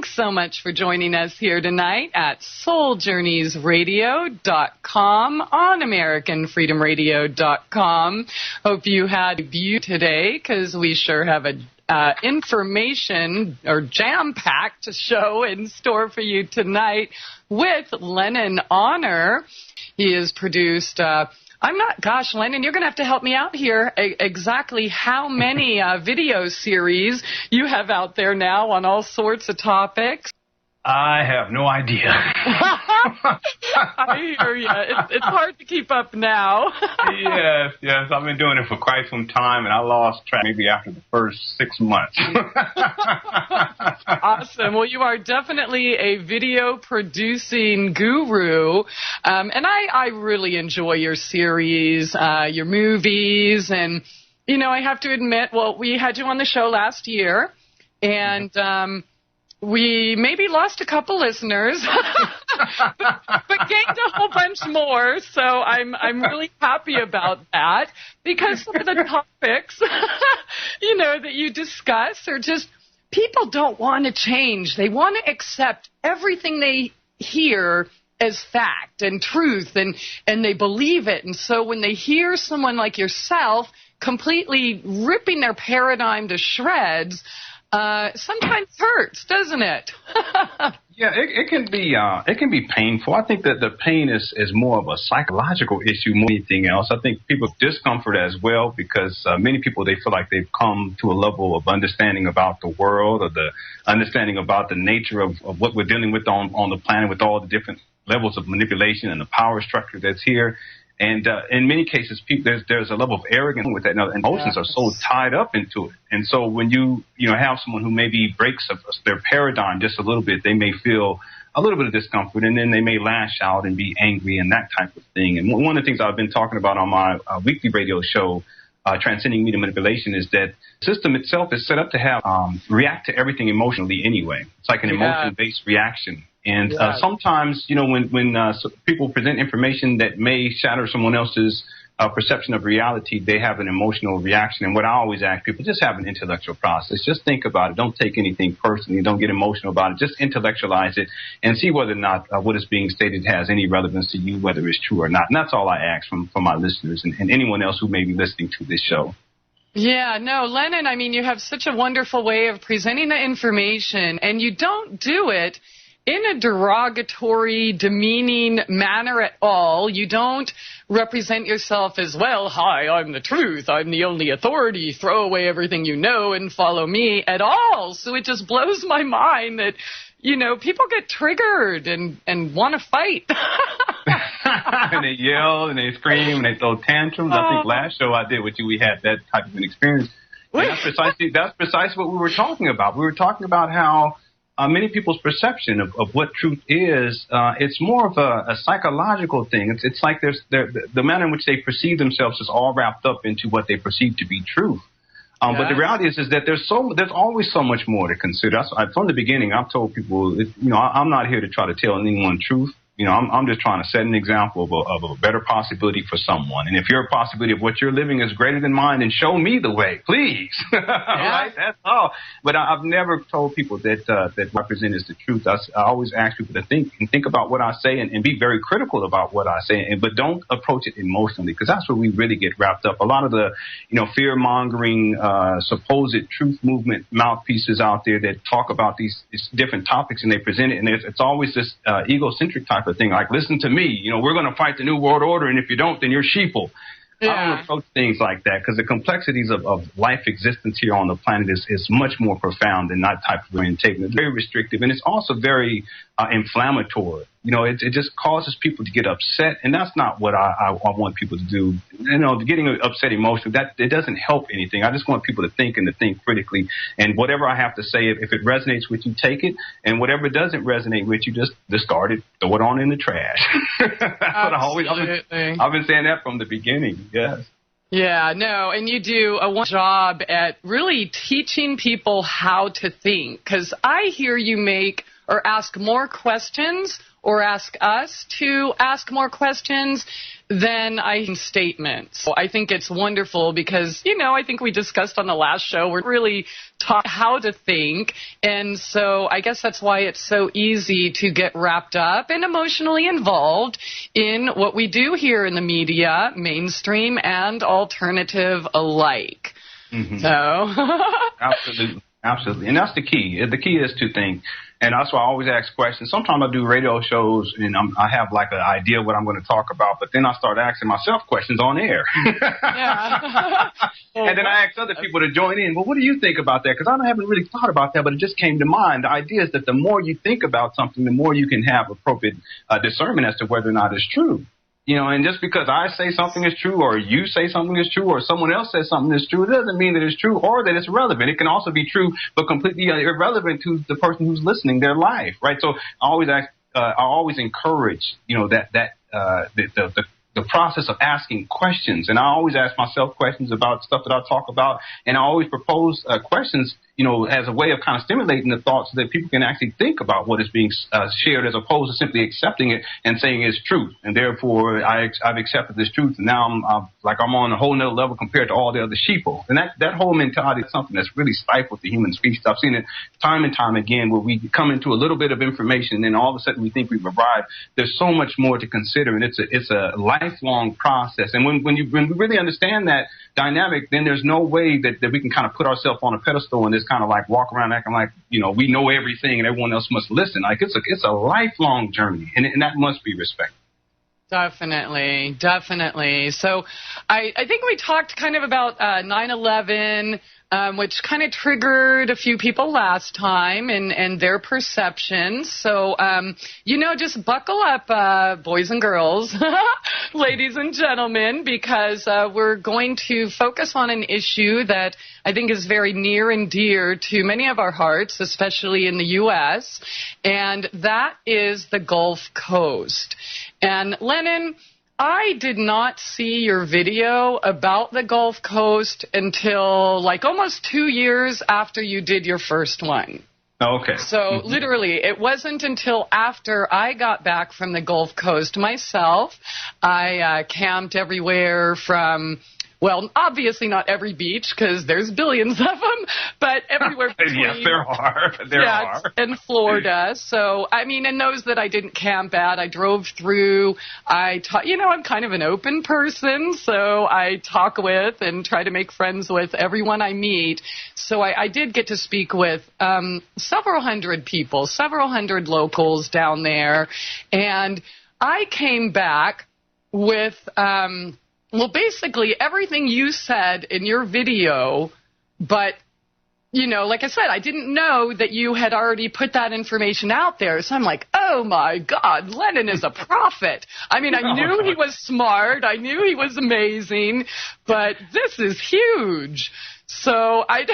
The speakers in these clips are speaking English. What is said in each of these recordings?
Thanks so much for joining us here tonight at souljourneysradio.com on AmericanFreedomRadio.com. Hope you had a view today, because we sure have a information or jam-packed show in store for you tonight with Lenon Honor. He has produced Lenon, you're going to have to help me out here. Exactly how many video series you have out there now on all sorts of topics? I have no idea. I hear you. It's hard to keep up now. Yes. I've been doing it for quite some time, and I lost track maybe after the first 6 months. Awesome. Well, you are definitely a video producing guru, and I really enjoy your series, your movies, and, you know, I have to admit, well, we had you on the show last year, and we maybe lost a couple listeners, but gained a whole bunch more. So I'm really happy about that, because some of the topics, you know, that you discuss are just, people don't want to change. They want to accept everything they hear as fact and truth, and they believe it. And so when they hear someone like yourself completely ripping their paradigm to shreds, sometimes hurts, doesn't it? Yeah, it can be painful. I think that the pain is more of a psychological issue more than anything else. I think people discomfort as well, because many people, they feel like they've come to a level of understanding about the world, or the understanding about the nature of what we're dealing with on the planet, with all the different levels of manipulation and the power structure that's here. And in many cases, there's a level of arrogance with that. Now, emotions are so tied up into it. And so when you have someone who maybe breaks their paradigm just a little bit, they may feel a little bit of discomfort, and then they may lash out and be angry and that type of thing. And one of the things I've been talking about on my weekly radio show, Transcending Media Manipulation, is that the system itself is set up to have react to everything emotionally anyway. It's like an emotion-based reaction. And sometimes, you know, when people present information that may shatter someone else's perception of reality, they have an emotional reaction. And what I always ask people, just have an intellectual process. Just think about it. Don't take anything personally. Don't get emotional about it. Just intellectualize it and see whether or not what is being stated has any relevance to you, whether it's true or not. And that's all I ask from my listeners and anyone else who may be listening to this show. Yeah, no, Lenon, I mean, you have such a wonderful way of presenting the information, and you don't do it in a derogatory, demeaning manner at all. You don't represent yourself as, well, hi, I'm the truth, I'm the only authority, throw away everything you know and follow me, at all. So it just blows my mind that, you know, people get triggered and want to fight. And they yell and they scream and they throw tantrums. I think last show I did with you, we had that type of an experience. And that's precisely what we were talking about. We were talking about how many people's perception of what truth is, it's more of a psychological thing. It's like the manner in which they perceive themselves is all wrapped up into what they perceive to be truth. But the reality is that there's always so much more to consider. From the beginning, I've told people, you know, I'm not here to try to tell anyone truth. You know, I'm just trying to set an example of a better possibility for someone. And if your possibility of what you're living is greater than mine, then show me the way, please. Right? That's all. But I've never told people that what I present is the truth. I always ask people to think about what I say and be very critical about what I say. But don't approach it emotionally, because that's where we really get wrapped up. A lot of the, you know, fear-mongering, supposed truth movement mouthpieces out there that talk about these different topics, and they present it, and it's always this egocentric type of thing, like, listen to me, you know, we're going to fight the New World Order, and if you don't, then you're sheeple. I don't approach things like that, because the complexities of life existence here on the planet is much more profound than that type of orientation. It's very restrictive, and it's also very inflammatory. You know, it just causes people to get upset, and that's not what I want people to do. You know, getting upset emotionally, that it doesn't help anything. I just want people to think and to think critically, and whatever I have to say, if it resonates with you, take it, and whatever doesn't resonate with you, just discard it, throw it on in the trash. That's what I've been saying that from the beginning. Yes. Yeah, no, and you do a wonderful job at really teaching people how to think, because I hear you make or ask more questions or ask us to ask more questions than statements. So I think it's wonderful because, I think we discussed on the last show, we're really taught how to think. And so I guess that's why it's so easy to get wrapped up and emotionally involved in what we do here in the media, mainstream and alternative alike. Mm-hmm. So Absolutely. And that's the key. The key is to think. And that's why I always ask questions. Sometimes I do radio shows and I have like an idea what I'm going to talk about, but then I start asking myself questions on air. Yeah. And then I ask other people to join in. Well, what do you think about that? Because I haven't really thought about that, but it just came to mind. The idea is that the more you think about something, the more you can have appropriate discernment as to whether or not it's true. And just because I say something is true or you say something is true or someone else says something is true, it doesn't mean that it's true or that it's relevant. It can also be true but completely irrelevant to the person who's listening, their life, right? So I always encourage, the process of asking questions. And I always ask myself questions about stuff that I talk about, and I always propose questions, as a way of kind of stimulating the thoughts so that people can actually think about what is being shared as opposed to simply accepting it and saying it's truth. And therefore, I've accepted this truth, and now I'm on a whole nother level compared to all the other sheeple. And that whole mentality is something that's really stifled the human species. I've seen it time and time again where we come into a little bit of information and then all of a sudden we think we've arrived. There's so much more to consider, and it's a lifelong process. And when we really understand that dynamic, then there's no way that we can kind of put ourselves on a pedestal and just kind of like walk around acting like, we know everything and everyone else must listen. Like it's a lifelong journey, and that must be respected. Definitely. So I think we talked kind of about 9/11, which kind of triggered a few people last time and their perceptions. So, just buckle up, boys and girls, ladies and gentlemen, because we're going to focus on an issue that I think is very near and dear to many of our hearts, especially in the U.S., and that is the Gulf Coast. And Lenon, I did not see your video about the Gulf Coast until like almost 2 years after you did your first one. Okay. So literally, it wasn't until after I got back from the Gulf Coast myself. I camped everywhere from, well, obviously not every beach because there's billions of them, but everywhere between. Yes, there are. There are. And Florida. So, and those that I didn't camp at, I drove through. I'm kind of an open person, so I talk with and try to make friends with everyone I meet. So I did get to speak with several hundred people, several hundred locals down there. And I came back with basically everything you said in your video, but, like I said, I didn't know that you had already put that information out there. So I'm like, oh, my God, Lenon is a prophet. I knew he was smart. I knew he was amazing, but this is huge. So I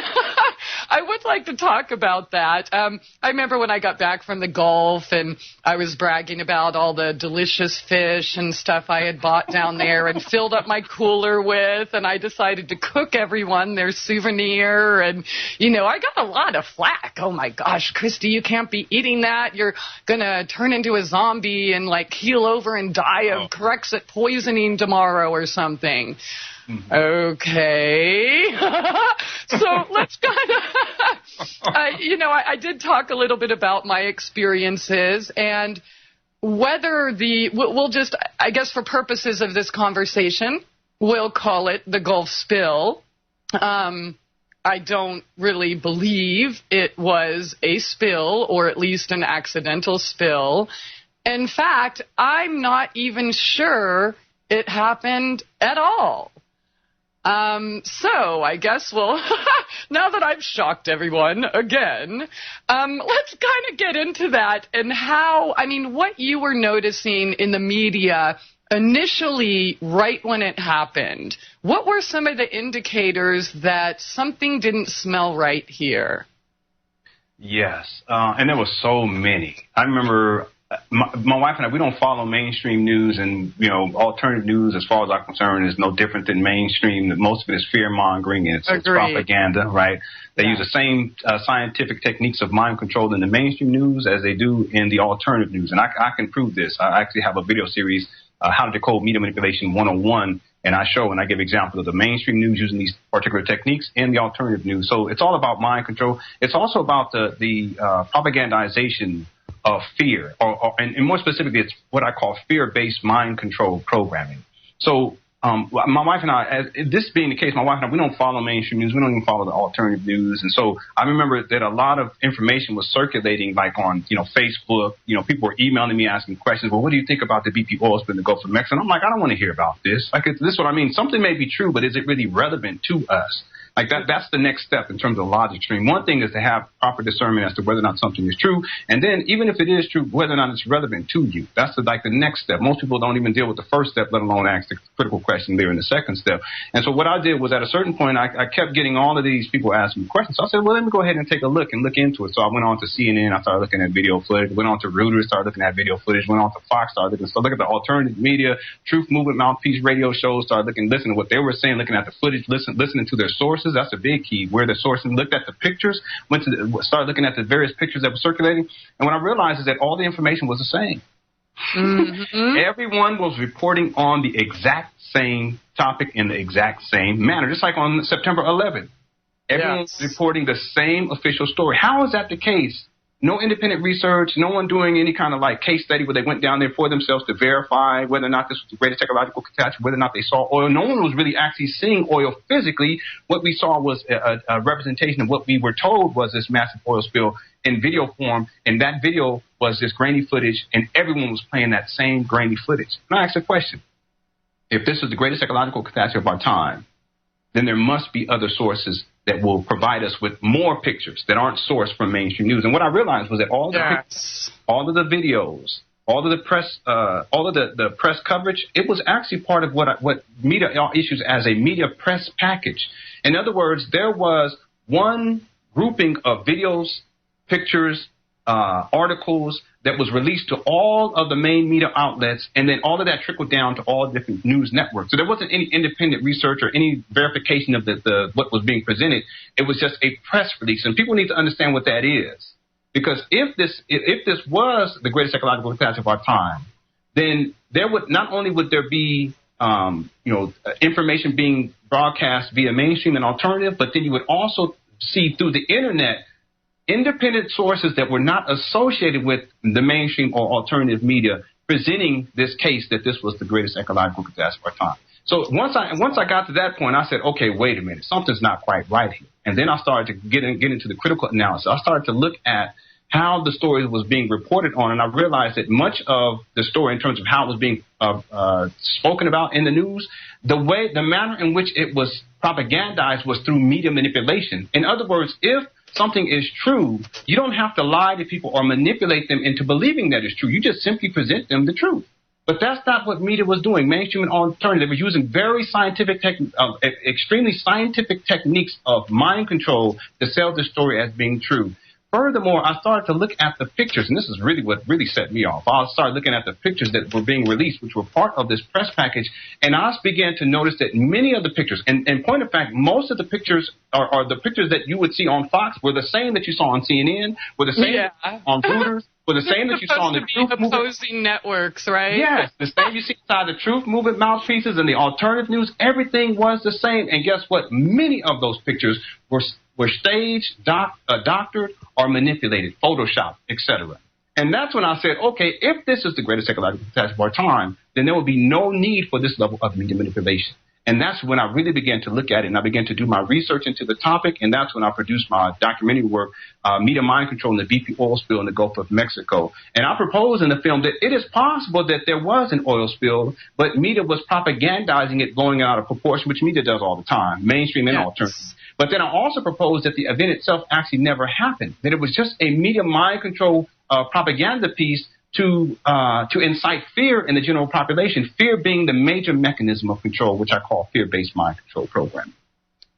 would like to talk about that. I remember when I got back from the Gulf and I was bragging about all the delicious fish and stuff I had bought down there and filled up my cooler with, and I decided to cook everyone their souvenir. And, I got a lot of flack. Oh, my gosh, Christie, you can't be eating that. You're going to turn into a zombie and, keel over and die of Corexit poisoning tomorrow or something. Mm-hmm. Okay. So let's kind of, I did talk a little bit about my experiences and whether we'll just, I guess for purposes of this conversation, we'll call it the Gulf spill. I don't really believe it was a spill or at least an accidental spill. In fact, I'm not even sure it happened at all. So I guess now that I've shocked everyone again, let's kind of get into that and what you were noticing in the media initially right when it happened. What were some of the indicators that something didn't smell right here? Yes, and there were so many. I remember my wife and I, we don't follow mainstream news, and, you know, alternative news, as far as I'm concerned, is no different than mainstream. Most of it is fear-mongering, and it's propaganda, right? They use the same scientific techniques of mind control in the mainstream news as they do in the alternative news. And I can prove this. I actually have a video series, How to Decode Media Manipulation 101, and I show and I give examples of the mainstream news using these particular techniques and the alternative news. So it's all about mind control. It's also about the propagandization of fear, and more specifically, it's what I call fear-based mind control programming. So my wife and I, this being the case, my wife and I, we don't follow mainstream news. We don't even follow the alternative news. And so I remember that a lot of information was circulating, like on, you know, Facebook. You know, people were emailing me asking questions. Well, what do you think about the BP oil spill in the Gulf of Mexico? And I'm like, I don't want to hear about this. Like, this is what I mean. Something may be true, but is it really relevant to us? Like that's the next step in terms of logic stream. One thing is to have proper discernment as to whether or not something is true. And then even if it is true, whether or not it's relevant to you. That's the next step. Most people don't even deal with the first step, let alone ask the critical question there in the second step. And so what I did was, at a certain point, I kept getting all of these people asking me questions. So I said, well, let me go ahead and take a look into it. So I went on to CNN. I started looking at video footage. Went on to Reuters, started looking at video footage. Went on to Fox, started looking at the alternative media, Truth Movement Mouthpiece radio shows, started listening to what they were saying, looking at the footage, listening to their sources. That's a big key. Where the source, and looked at the pictures, started looking at the various pictures that were circulating. And what I realized is that all the information was the same. Mm-hmm. Everyone was reporting on the exact same topic in the exact same manner, just like on September 11th. Everyone was reporting the same official story. How is that the case? No independent research, no one doing any kind of like case study where they went down there for themselves to verify whether or not this was the greatest ecological catastrophe, whether or not they saw oil. No one was really actually seeing oil physically. What we saw was a representation of what we were told was this massive oil spill in video form, and that video was this grainy footage, and everyone was playing that same grainy footage. And I asked a question. If this is the greatest ecological catastrophe of our time, then there must be other sources that will provide us with more pictures that aren't sourced from mainstream news. And what I realized was that all the pictures, all of the videos, all of the press, all of the press coverage, it was actually part of what media issues as a media press package. In other words, there was one grouping of videos, pictures, articles that was released to all of the main media outlets, and then all of that trickled down to all different news networks. So there wasn't any independent research or any verification of what was being presented. It was just a press release, and people need to understand what that is. Because if this was the greatest ecological catastrophe of our time, then there would not only would there be information being broadcast via mainstream and alternative, but then you would also see through the internet independent sources that were not associated with the mainstream or alternative media presenting this case that this was the greatest ecological catastrophe of our time. So once I got to that point, I said, okay, wait a minute, something's not quite right here. And then I started to get into the critical analysis. I started to look at how the story was being reported on, and I realized that much of the story, in terms of how it was being spoken about in the news, the manner in which it was propagandized was through media manipulation. In other words, if something is true, you don't have to lie to people or manipulate them into believing that it's true. You just simply present them the truth. But that's not what media was doing. Mainstream and alternative were using very scientific, extremely scientific techniques of mind control to sell the story as being true. Furthermore, I started to look at the pictures, and this is really what really set me off. I started looking at the pictures that were being released, which were part of this press package, and I began to notice that many of the pictures, and point of fact, most of the pictures are the pictures that you would see on Fox were the same that you saw on CNN, were the same on Reuters, were the same that you saw on the Truth Movement. Opposing networks, right? Yes, the same you see inside the Truth Movement mouthpieces and the alternative news, everything was the same. And guess what? Many of those pictures were staged, doctored, or manipulated, photoshopped, etc. And that's when I said, okay, if this is the greatest ecological catastrophe of our time, then there will be no need for this level of media manipulation. And that's when I really began to look at it, and I began to do my research into the topic, and that's when I produced my documentary work, Media Mind Control and the BP oil spill in the Gulf of Mexico. And I propose in the film that it is possible that there was an oil spill, but media was propagandizing it, blowing out of proportion, which media does all the time, mainstream and alternative. But then I also proposed that the event itself actually never happened, that it was just a media mind control propaganda piece to incite fear in the general population, fear being the major mechanism of control, which I call fear-based mind control programming.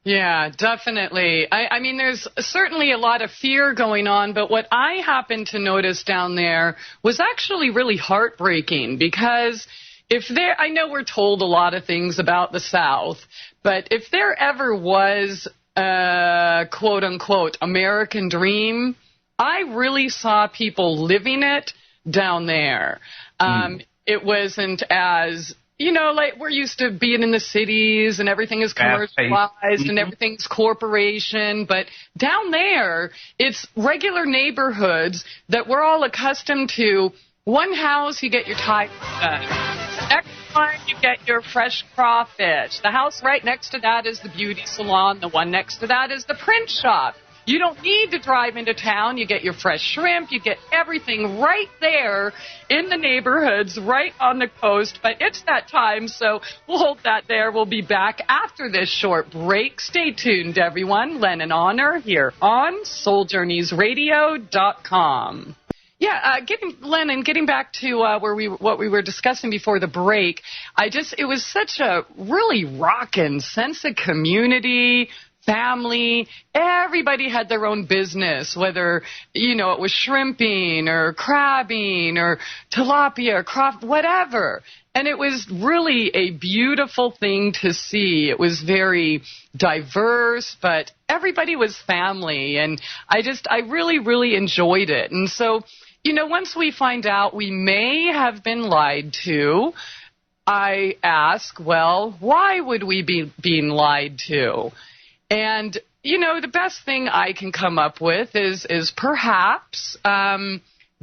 Yeah, definitely. I mean, there's certainly a lot of fear going on, but what I happened to notice down there was actually really heartbreaking because I know we're told a lot of things about the South, but if there ever was a quote unquote American dream, I really saw people living it down there. It wasn't as, like we're used to being in the cities and everything is commercialized and everything's corporation. But down there, it's regular neighborhoods that we're all accustomed to. One house, you get your tires done. Next one, you get your fresh crawfish. The house right next to that is the beauty salon. The one next to that is the print shop. You don't need to drive into town. You get your fresh shrimp. You get everything right there in the neighborhoods, right on the coast. But it's that time, so we'll hold that there. We'll be back after this short break. Stay tuned, everyone. Lenon Honor here on SoulJourneysRadio.com. Yeah, getting back to what we were discussing before the break, it was such a really rockin' sense of community, family. Everybody had their own business, whether, it was shrimping or crabbing or tilapia or crawfish, whatever. And it was really a beautiful thing to see. It was very diverse, but everybody was family. And I really, really enjoyed it. And so, once we find out we may have been lied to, I ask, well, why would we be being lied to? And, the best thing I can come up with is perhaps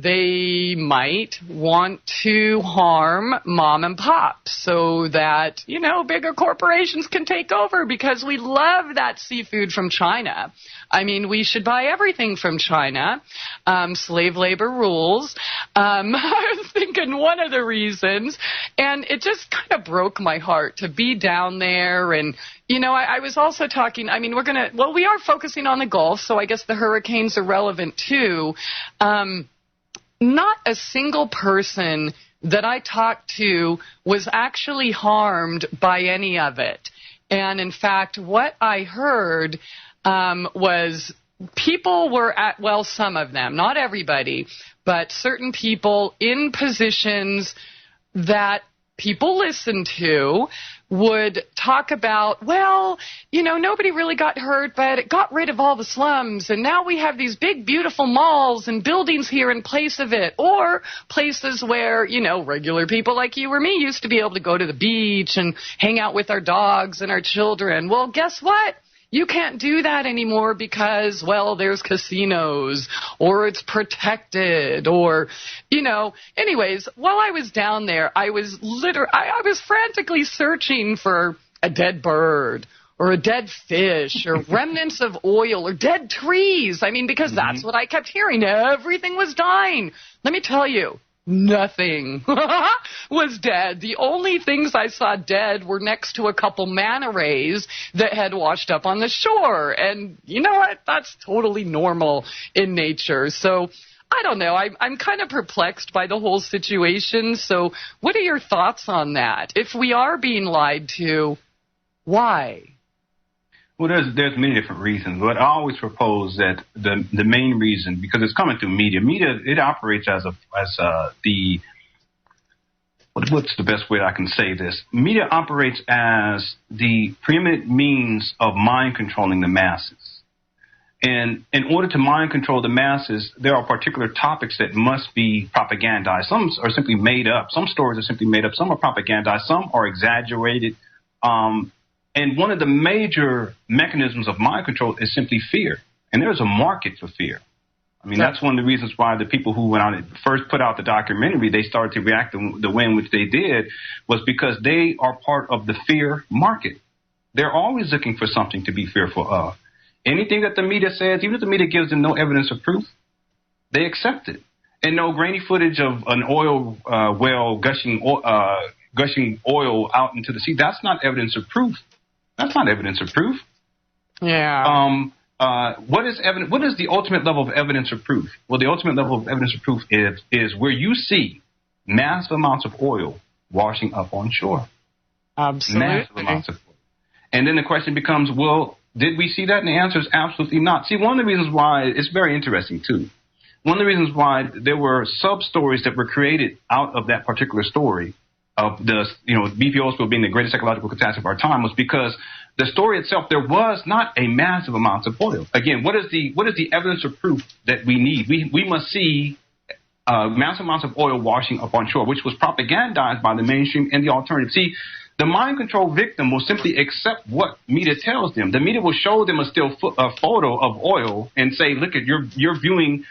they might want to harm mom and pop so that, bigger corporations can take over because we love that seafood from China. I mean, we should buy everything from China. Slave labor rules. I was thinking one of the reasons, and it just kind of broke my heart to be down there. And, I was also talking, we are focusing on the Gulf, so I guess the hurricanes are relevant too. Not a single person that I talked to was actually harmed by any of it. And in fact, what I heard was people were some of them, not everybody, but certain people in positions that people listened to would talk about, nobody really got hurt, but it got rid of all the slums, and now we have these big, beautiful malls and buildings here in place of it, or places where, regular people like you or me used to be able to go to the beach and hang out with our dogs and our children. Well, guess what? You can't do that anymore because, there's casinos or it's protected or, anyways, while I was down there, I was frantically searching for a dead bird or a dead fish or remnants of oil or dead trees. Because that's what I kept hearing. Everything was dying. Let me tell you. Nothing was dead. The only things I saw dead were next to a couple manta rays that had washed up on the shore. And you know what? That's totally normal in nature. So I don't know. I'm kind of perplexed by the whole situation. So what are your thoughts on that? If we are being lied to, why? Well, there's many different reasons, but I always propose that the main reason, because it's coming through media. Media, it operates what's the best way I can say this? Media operates as the preeminent means of mind controlling the masses. And in order to mind control the masses, there are particular topics that must be propagandized. Some are simply made up. Some stories are simply made up. Some are propagandized. Some are exaggerated. And one of the major mechanisms of mind control is simply fear. And there's a market for fear. That's one of the reasons why the people who went out and first put out the documentary, they started to react the way in which they did, was because they are part of the fear market. They're always looking for something to be fearful of. Anything that the media says, even if the media gives them no evidence of proof, they accept it. And no grainy footage of an oil well gushing oil out into the sea, that's not evidence of proof. That's not evidence of proof. Yeah. What is the ultimate level of evidence of proof? Well, the ultimate level of evidence of proof is where you see massive amounts of oil washing up on shore. Absolutely. Massive amounts of oil. And then the question becomes, well, Did we see that? And the answer is absolutely not. See, one of the reasons why, it's very interesting, too. One of the reasons why there were sub-stories that were created out of that particular story of the, BP oil spill being the greatest ecological catastrophe of our time was because the story itself, there was not a massive amount of oil. Again, what is the evidence or proof that we need? We must see massive amounts of oil washing up on shore, which was propagandized by the mainstream and the alternative. See, the mind control victim will simply accept what media tells them. The media will show them a photo of oil and say, look, you're viewing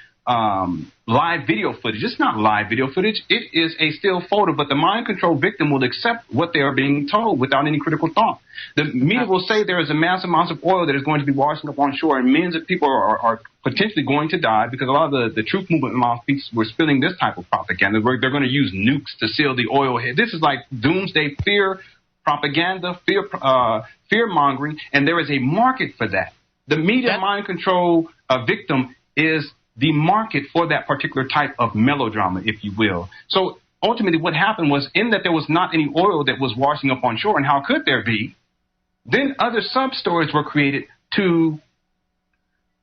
live video footage. It's not live video footage. It is a still photo, but the mind control victim will accept what they are being told without any critical thought. The media will say there is a massive amount of oil that is going to be washing up on shore, and millions of people are potentially going to die because a lot of the truth movement mouthpieces were spilling this type of propaganda. They're going to use nukes to seal the oil head. This is like doomsday fear propaganda, fear mongering, and there is a market for that. The media mind control victim is the market for that particular type of melodrama, if you will. So ultimately what happened was, in that there was not any oil that was washing up on shore, and how could there be, then other sub-stories were created to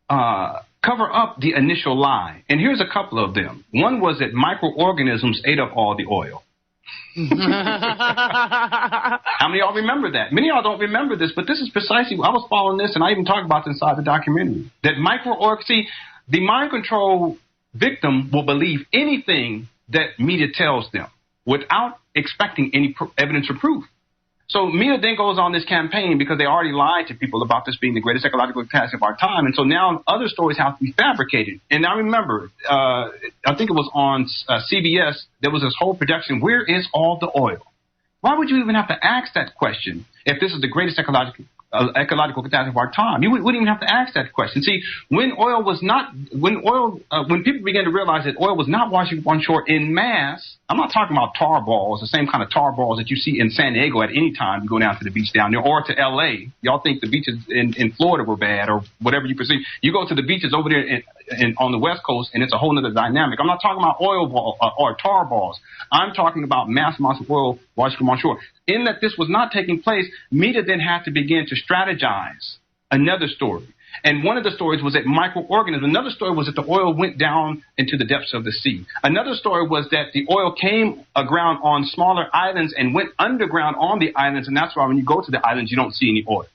cover up the initial lie. And here's a couple of them. One was that microorganisms ate up all the oil. How many of y'all remember that? Many of y'all don't remember this, but this is precisely, I was following this, and I even talked about this inside the documentary, that the mind control victim will believe anything that media tells them without expecting any evidence or proof. So media then goes on this campaign because they already lied to people about this being the greatest ecological catastrophe of our time. And so now other stories have to be fabricated. And I remember, I think it was on CBS, there was this whole production, where is all the oil? Why would you even have to ask that question if this is the greatest ecological catastrophe of our time? You wouldn't even have to ask that question. See, when people began to realize that oil was not washing up on shore in mass, I'm not talking about tar balls, the same kind of tar balls that you see in San Diego at any time you go down to the beach down there, or to L.A. Y'all think the beaches in Florida were bad or whatever you perceive. You go to the beaches over there on the West Coast, and it's a whole other dynamic. I'm not talking about oil ball or tar balls. I'm talking about mass amounts of oil washing up on shore. In that this was not taking place, media then had to begin to strategize another story. And one of the stories was that microorganisms. Another story was that the oil went down into the depths of the sea. Another story was that the oil came aground on smaller islands and went underground on the islands, and that's why when you go to the islands, you don't see any oil.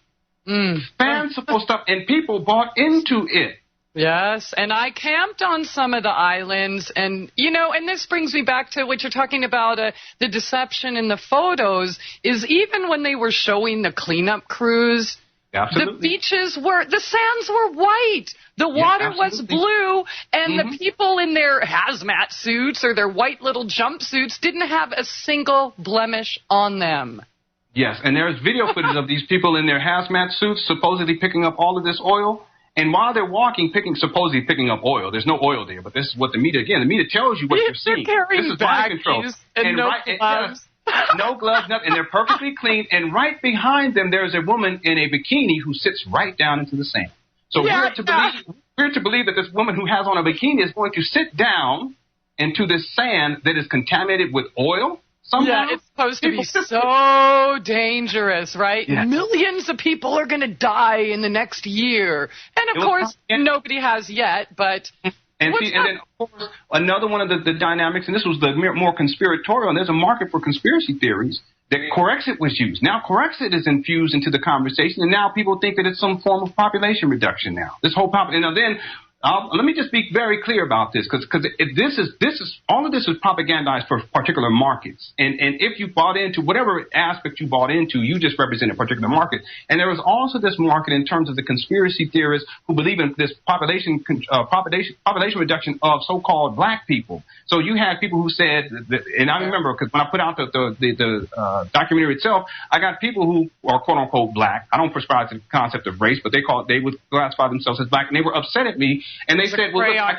Fanciful stuff, and people bought into it. Yes, and I camped on some of the islands, and, and this brings me back to what you're talking about, the deception in the photos, is even when they were showing the cleanup crews, absolutely. The sands were white, the water was blue, and the people in their hazmat suits or their white little jumpsuits didn't have a single blemish on them. Yes, and there's video footage of these people in their hazmat suits supposedly picking up all of this oil. And while they're walking, supposedly picking up oil, there's no oil there, but this is what the media tells you what you're seeing. This is mind control. And no gloves. No gloves, nothing, and they're perfectly clean. And right behind them, there's a woman in a bikini who sits right down into the sand. So we're to believe that this woman who has on a bikini is going to sit down into this sand that is contaminated with oil. Somehow? Yeah, it's supposed to be so dangerous, right? Yeah. Millions of people are going to die in the next year. And, of course, nobody has yet, but... And then, of course, another one of the dynamics, and this was the more conspiratorial, and there's a market for conspiracy theories, that Corexit was used. Now, Corexit is infused into the conversation, and now people think that it's some form of population reduction now. This whole population... Now, then... let me just be very clear about this, because all of this is propagandized for particular markets, and if you bought into whatever aspect you bought into, you just represent a particular market. And there was also this market in terms of the conspiracy theorists who believe in this population reduction of so-called black people. So you had people who said, and I remember because when I put out the documentary itself, I got people who are quote unquote black. I don't prescribe to the concept of race, but they would classify themselves as black, and they were upset at me. And they said, "Well, look, I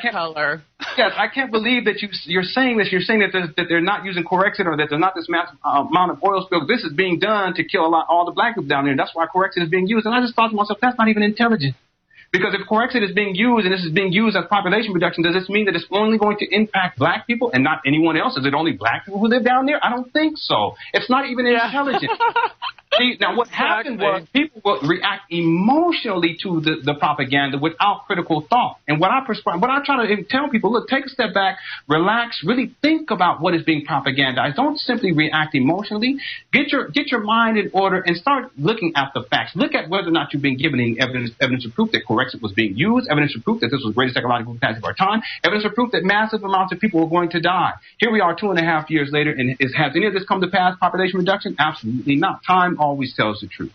can't believe that you're saying this. You're saying that they're not using Corexit, or that there's not this massive amount of oil spill. This is being done to kill all the black people down there. And that's why Corexit is being used." And I just thought to myself, that's not even intelligent. Because if Corexit is being used, and this is being used as population reduction, does this mean that it's only going to impact black people and not anyone else? Is it only black people who live down there? I don't think so. It's not even intelligent. See, now what happened was people would react emotionally to the propaganda without critical thought. And what I try to tell people, look, take a step back, relax, really think about what is being propagandized. Don't simply react emotionally. Get your mind in order and start looking at the facts. Look at whether or not you've been given any evidence of proof that Corexit was being used, evidence of proof that this was the greatest technological capacity of our time, evidence of proof that massive amounts of people were going to die. Here we are 2.5 years later, and has any of this come to pass, population reduction? Absolutely not. Time always tells the truth.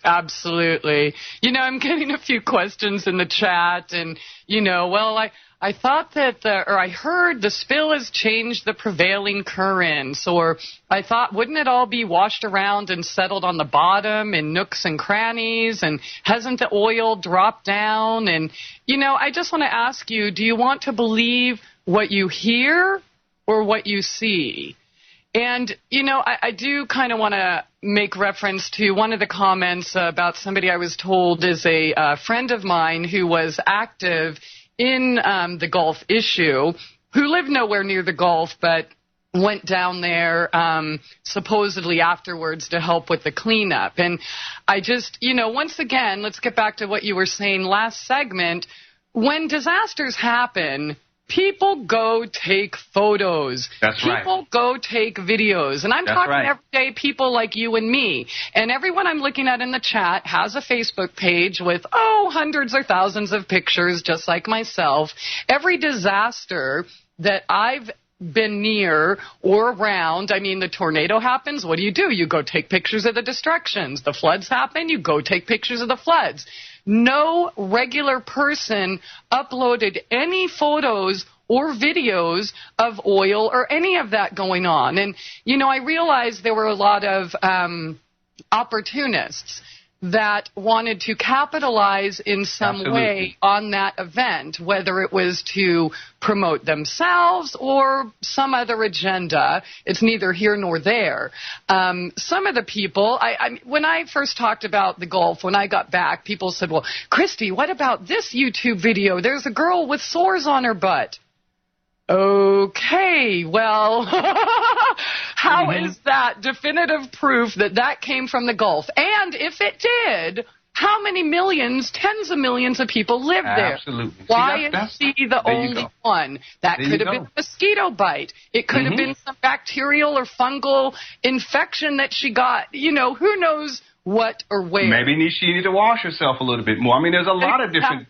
Absolutely. You know, I'm getting a few questions in the chat, and, you know, well, I thought that, I heard the spill has changed the prevailing currents, or I thought, wouldn't it all be washed around and settled on the bottom in nooks and crannies, and hasn't the oil dropped down? And, you know, I just want to ask you, do you want to believe what you hear or what you see? And, you know, I do kind of want to make reference to one of the comments about somebody I was told is a friend of mine who was active in the Gulf issue, who lived nowhere near the Gulf, but went down there supposedly afterwards to help with the cleanup. And I just, you know, once again, let's get back to what you were saying last segment. When disasters happen, people go take photos. That's right. People go take videos. And I'm talking everyday people like you and me. And everyone I'm looking at in the chat has a Facebook page with, hundreds or thousands of pictures, just like myself. Every disaster that I've been near or around, I mean, the tornado happens, what do? You go take pictures of the destructions. The floods happen, you go take pictures of the floods. No regular person uploaded any photos or videos of oil or any of that going on. And, you know, I realized there were a lot of opportunists that wanted to capitalize in some way on that event, whether it was to promote themselves or some other agenda. It's neither here nor there. Some of the people, when I first talked about the Gulf, when I got back, people said, well, Christie, what about this YouTube video? There's a girl with sores on her butt. Okay, well, how is that definitive proof that that came from the Gulf? And if it did, how many millions, tens of millions of people live there? Absolutely. Why is she the only one? That could have been a mosquito bite. It could have been some bacterial or fungal infection that she got. You know, who knows what or where. Maybe she needed to wash herself a little bit more. I mean, there's a lot of different...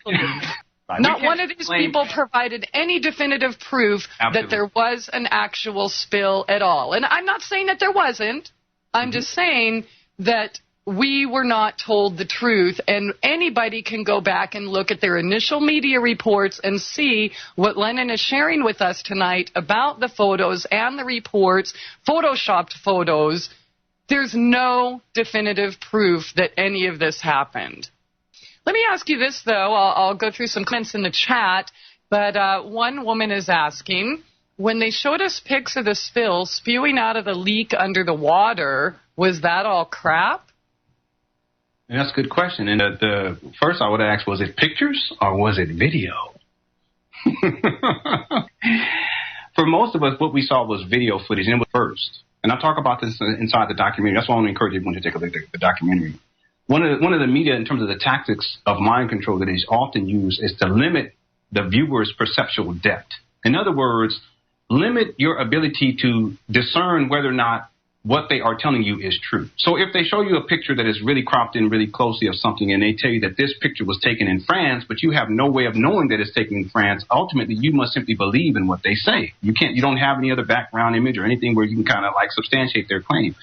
Not one of these people provided any definitive proof that there was an actual spill at all. And I'm not saying that there wasn't. I'm just saying that we were not told the truth. And anybody can go back and look at their initial media reports and see what Lenon is sharing with us tonight about the photos and the reports, photoshopped photos. There's no definitive proof that any of this happened. Let me ask you this, though. I'll go through some comments in the chat, but one woman is asking, when they showed us pics of the spill spewing out of the leak under the water, was that all crap? That's a good question. And the first I would ask, was it pictures or was it video? For most of us, what we saw was video footage, and it was first. And I talk about this inside the documentary. That's why I want to encourage everyone to take a look at the documentary. One of the media, in terms of the tactics of mind control that is often used, is to limit the viewer's perceptual depth. In other words, limit your ability to discern whether or not what they are telling you is true. So if they show you a picture that is really cropped in really closely of something, and they tell you that this picture was taken in France, but you have no way of knowing that it's taken in France, ultimately you must simply believe in what they say. You don't have any other background image or anything where you can kind of like substantiate their claim.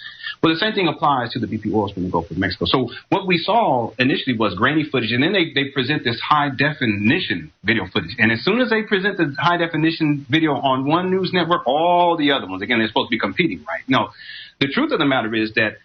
Well, the same thing applies to the BP oil spill in the Gulf of Mexico. So what we saw initially was grainy footage, and then they present this high-definition video footage. And as soon as they present the high-definition video on one news network, all the other ones, again, they're supposed to be competing, right? No. The truth of the matter is that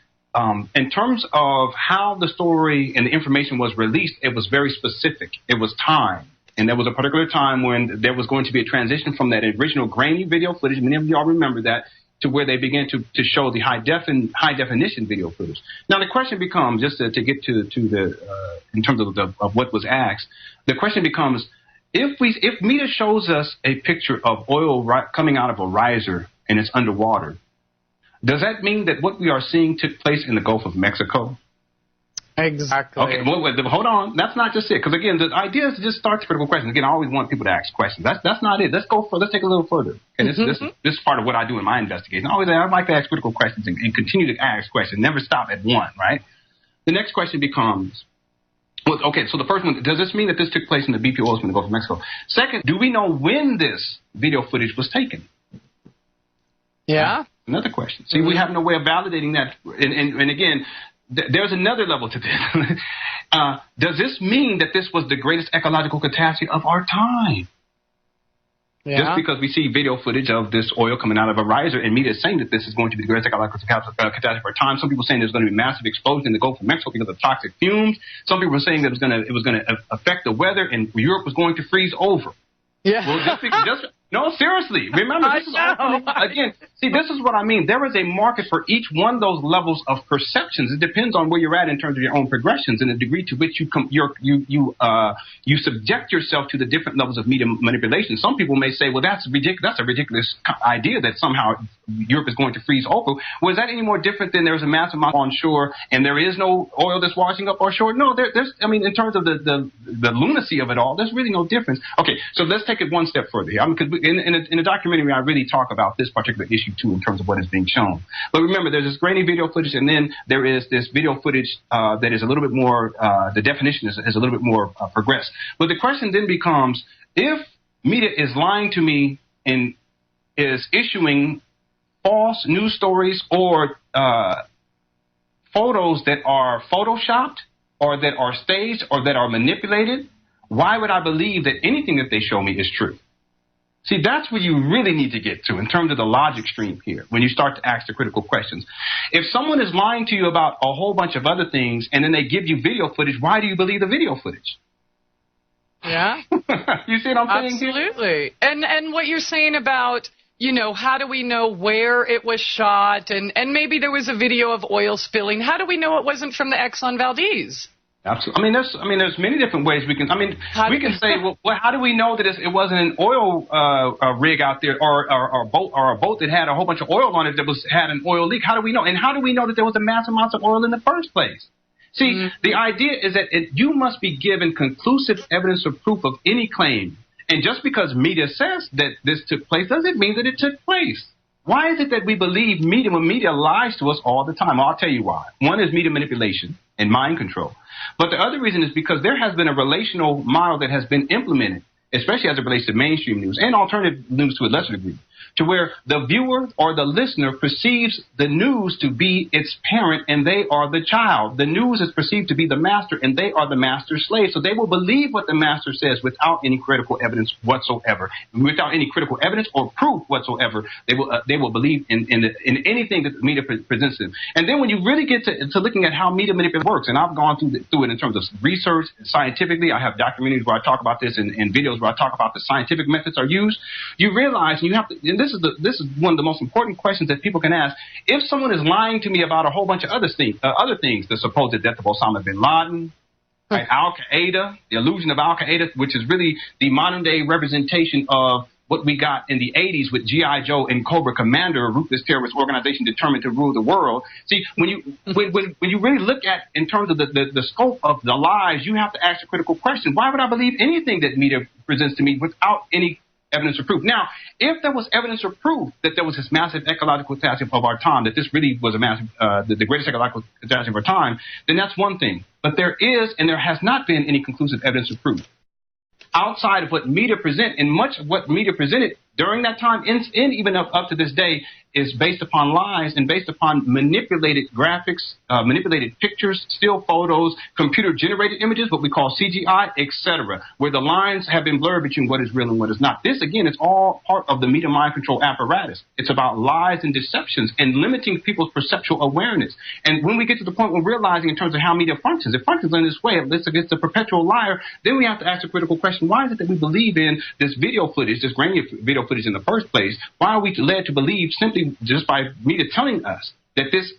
in terms of how the story and the information was released, it was very specific. It was time. And there was a particular time when there was going to be a transition from that original grainy video footage, many of y'all remember that, to where they began to show the high definition video footage. Now the question becomes, just to get to the in terms of what was asked, the question becomes, if media shows us a picture of oil coming out of a riser and it's underwater, Does that mean that what we are seeing took place in the Gulf of Mexico? Exactly. Okay, well, hold on. That's not just it. Because, again, the idea is to just start the critical questions. Again, I always want people to ask questions. That's not it. Let's take a little further. And this is part of what I do in my investigation. I like to ask critical questions and continue to ask questions. Never stop at one, right? The next question becomes, well, okay, so the first one, does this mean that this took place in the BP oil spill in the Gulf of Mexico? Second, do we know when this video footage was taken? Yeah. Another question. See, we have no way of validating that. And again, there's another level to this. Does this mean that this was the greatest ecological catastrophe of our time? Yeah. Just because we see video footage of this oil coming out of a riser and media saying that this is going to be the greatest ecological catastrophe of our time. Some people saying there's going to be massive explosion in the Gulf of Mexico because of toxic fumes. Some people were saying that it was going to affect the weather and Europe was going to freeze over. Yeah. Well, no, seriously. Remember, this is again. See, this is what I mean. There is a market for each one of those levels of perceptions. It depends on where you're at in terms of your own progressions and the degree to which you subject yourself to the different levels of media manipulation. Some people may say, "Well, that's ridiculous. That's a ridiculous idea that somehow Europe is going to freeze over." Well, is that any more different than there's a massive amount on shore and there is no oil that's washing up offshore? No, there's. I mean, in terms of the lunacy of it all, there's really no difference. Okay, so let's take it one step further here. Because in the documentary, I really talk about this particular issue too in terms of what is being shown. But remember, there's this grainy video footage, and then there is this video footage that is a little bit more. The definition is a little bit more progressed. But the question then becomes: if media is lying to me and is issuing false news stories or photos that are photoshopped or that are staged or that are manipulated, why would I believe that anything that they show me is true? See, that's where you really need to get to in terms of the logic stream here when you start to ask the critical questions. If someone is lying to you about a whole bunch of other things and then they give you video footage, why do you believe the video footage? Yeah. You see what I'm saying? Absolutely. And what you're saying about, how do we know where it was shot? And maybe there was a video of oil spilling. How do we know it wasn't from the Exxon Valdez? Absolutely. There's many different ways we can. We can say, well, how do we know that it wasn't an oil rig out there or a boat that had a whole bunch of oil on it that had an oil leak? How do we know? And how do we know that there was a massive amount of oil in the first place? See, the idea is that you must be given conclusive evidence or proof of any claim. And just because media says that this took place doesn't mean that it took place. Why is it that we believe media when media lies to us all the time? Well, I'll tell you why. One is media manipulation and mind control. But the other reason is because there has been a relational model that has been implemented, especially as it relates to mainstream news and alternative news to a lesser degree, to where the viewer or the listener perceives the news to be its parent and they are the child. The news is perceived to be the master and they are the master's slave. So they will believe what the master says without any critical evidence whatsoever. Without any critical evidence or proof whatsoever, they will believe in anything that the media presents them. And then when you really get to looking at how media manipulation works, and I've gone through it in terms of research scientifically, I have documentaries where I talk about this and videos where I talk about the scientific methods are used, you realize, and you have to, and this is one of the most important questions that people can ask. If someone is lying to me about a whole bunch of other things, the supposed death of Osama bin Laden, right, Al-Qaeda, the illusion of Al-Qaeda, which is really the modern day representation of what we got in the 80s with G.I. Joe and Cobra Commander, a ruthless terrorist organization determined to rule the world. See, when you really look at in terms of the scope of the lies, you have to ask a critical question. Why would I believe anything that media presents to me without any evidence or proof? Now, if there was evidence or proof that there was this massive ecological catastrophe of our time, that this really was a massive, the greatest ecological catastrophe of our time, then that's one thing. But there is, and there has not been any conclusive evidence or proof outside of what media present, and much of what media presented during that time and even up to this day is based upon lies and based upon manipulated graphics, manipulated pictures, still photos, computer-generated images, what we call CGI, etc., where the lines have been blurred between what is real and what is not. This, again, is all part of the media mind control apparatus. It's about lies and deceptions and limiting people's perceptual awareness. And when we get to the point where we're realizing in terms of how media functions, it functions in this way, it's a perpetual liar, then we have to ask a critical question. Why is it that we believe in this video footage, this grainy video footage in the first place? Why are we led to believe simply just by media telling us that this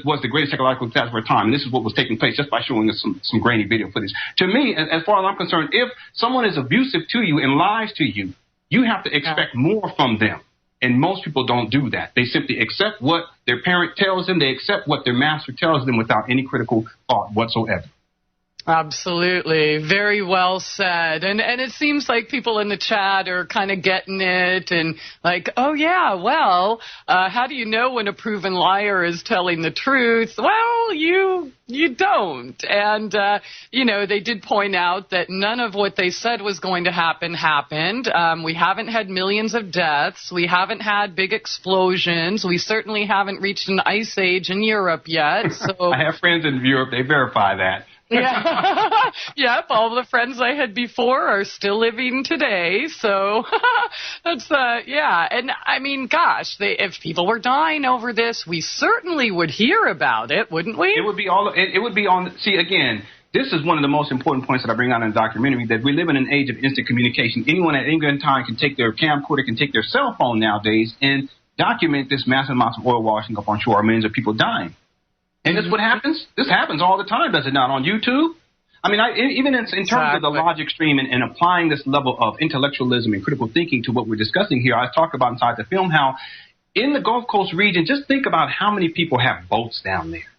was the greatest ecological catastrophe of our time, and this is what was taking place just by showing us some grainy video footage? To me, as far as I'm concerned, if someone is abusive to you and lies to you, you have to expect more from them. And most people don't do that. They simply accept what their parent tells them. They accept what their master tells them without any critical thought whatsoever. Absolutely. Very well said. And it seems like people in the chat are kind of getting it and like, oh, yeah, well, how do you know when a proven liar is telling the truth? Well, you don't. And, they did point out that none of what they said was going to happen happened. We haven't had millions of deaths. We haven't had big explosions. We certainly haven't reached an ice age in Europe yet. So I have friends in Europe. They verify that. Yeah. Yep, all the friends I had before are still living today. So that's, yeah. And I mean, gosh, if people were dying over this, we certainly would hear about it, wouldn't we? It would be on, see, again, this is one of the most important points that I bring out in the documentary, that we live in an age of instant communication. Anyone at any given time can take their camcorder, can take their cell phone nowadays and document this massive amounts of oil washing up on shore, millions of people dying. And that's what happens. This happens all the time, does it not, on YouTube? I mean, even in terms of the logic stream and applying this level of intellectualism and critical thinking to what we're discussing here, I talk about inside the film how in the Gulf Coast region, just think about how many people have boats down there.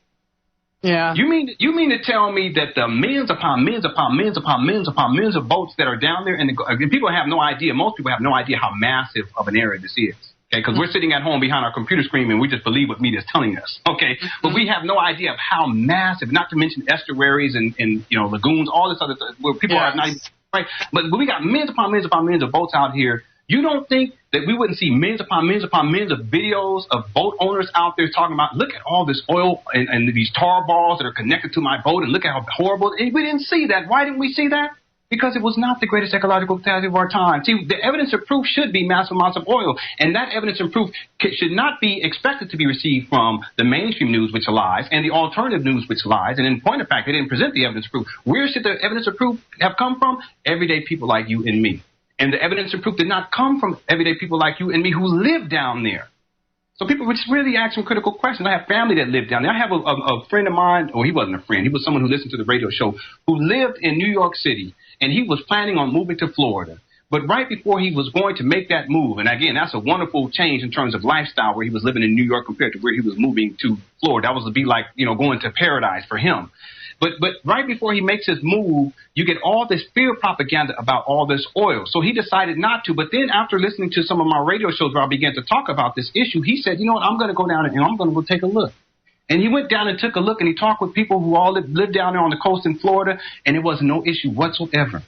Yeah. You mean to tell me that the millions upon millions upon millions upon millions upon millions of boats that are down there, and people have no idea, most people have no idea how massive of an area this is. Okay, because we're sitting at home behind our computer screen and we just believe what media is telling us. Okay, but we have no idea of how massive, not to mention estuaries and lagoons, all this other stuff where people are not even, right. But we got millions upon millions upon millions of boats out here. You don't think that we wouldn't see millions upon millions upon millions of videos of boat owners out there talking about, look at all this oil and these tar balls that are connected to my boat, and look at how horrible. And we didn't see that. Why didn't we see that? Because it was not the greatest ecological catastrophe of our time. See, the evidence of proof should be massive amounts of oil, and that evidence of proof should not be expected to be received from the mainstream news, which lies, and the alternative news, which lies. And in point of fact, they didn't present the evidence of proof. Where should the evidence of proof have come from? Everyday people like you and me. And the evidence of proof did not come from everyday people like you and me who live down there. So people would just really ask some critical questions. I have family that lived down there. I have a friend of mine, or he wasn't a friend, he was someone who listened to the radio show, who lived in New York City, and he was planning on moving to Florida. But right before he was going to make that move, and again, that's a wonderful change in terms of lifestyle, where he was living in New York compared to where he was moving to Florida. That was to be like, going to paradise for him. But right before he makes his move, you get all this fear propaganda about all this oil. So he decided not to. But then after listening to some of my radio shows where I began to talk about this issue, he said, you know what, I'm going to go down and I'm going to go take a look. And he went down and took a look, and he talked with people who all live down there on the coast in Florida, and it was no issue whatsoever.